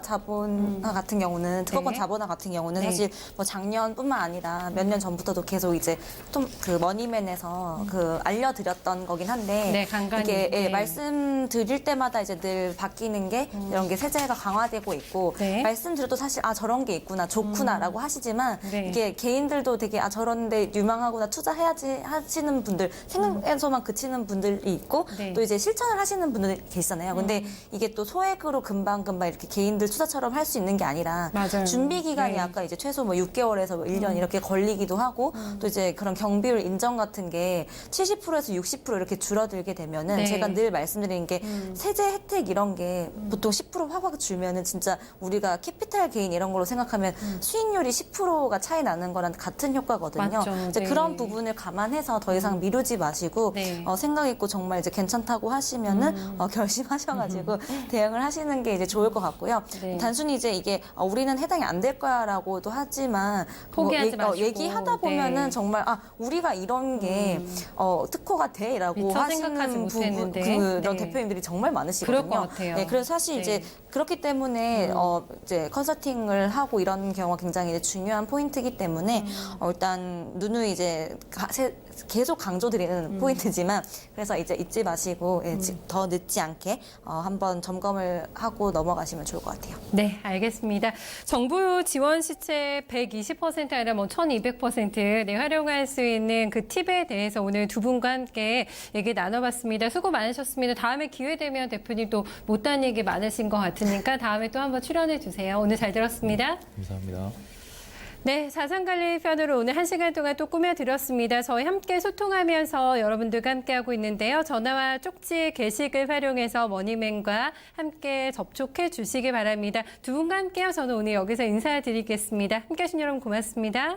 자본화 같은 경우는 특허권 자본화 같은 경우는 사실 뭐 작년뿐만 아니라 몇 년 전부터도 계속 이제 좀 그 머니맨에서 그 알려드렸던 거긴 한데 간간히. 이게 말씀드릴 때마다 이제 늘 바뀌는 게 이런 게 세제가 강화되고 있고 말씀드려도 사실 저런 게 있구나 좋구나라고 하시지만 이게 개인들도 되게 저런데 유망하구나 투자해야지 하시는 분들 생각에서만 그치는 분들이 있고 또 이제 실천을 하시는 분들이 계시잖아요. 근데 이게 또 소액으로 금방금방 이렇게 개인들 투자처럼 할 수 있는 게 아니라 준비 기간이 아까 이제 최소 뭐 6개월에서 뭐 1년 이렇게 걸리기도 하고 또 이제 그런 경비율 인정 같은 게 70%에서 60% 이렇게 줄어들게 되면은 제가 늘 말씀드리는 게 세제 혜택 이런 게 보통 10% 확 줄면은 진짜 우리가 캐피탈 게인 이런 걸로 생각하면 수익률이 10%가 차이 나는 거랑 같은 효과거든요. 맞죠. 이제 그런 부분을 감안해서 더 이상 미루지 마시고 생각 있고 정말 이제 괜찮다고 하시면은 결심하셔가지고 대응을 하시는 게 이제 좋을 것 같고요. 단순히 이제 이게 우리는 해당이 안 될 거야라고도 하지만 포기하지 마시고 얘기하다 보면은 정말 우리가 이런 게 특허가 돼라고 하시는 부분 그런 대표님들이 정말 많으시거든요. 그럴 것 같아요. 그래서 사실 이제 그렇기 때문에 이제 컨설팅을 하고 이런 경우가 굉장히 이제 중요한 포인트이기 때문에 일단 누누이 이제 계속 강조드리는 포인트지만 그래서 이제 잊지 마시고 더 늦지 않게 한번 점검을 하고 넘어가시면 좋을 것 같아요. 네, 알겠습니다. 정부 지원 시책 120% 아니라 뭐 1200% 활용할 수 있는 그 팁에 대해서 오늘 두 분과 함께 얘기 나눠봤습니다. 수고 많으셨습니다. 다음에 기회 되면 대표님 또 못한 얘기 많으신 것 같으니까 다음에 또 한번 출연해 주세요. 오늘 잘 들었습니다. 감사합니다. 네, 자산관리 편으로 오늘 1시간 동안 또 꾸며드렸습니다. 저희 함께 소통하면서 여러분들과 함께하고 있는데요. 전화와 쪽지 게시글 활용해서 머니맨과 함께 접촉해 주시기 바랍니다. 두 분과 함께요. 저는 오늘 여기서 인사드리겠습니다. 함께해 주신 여러분 고맙습니다.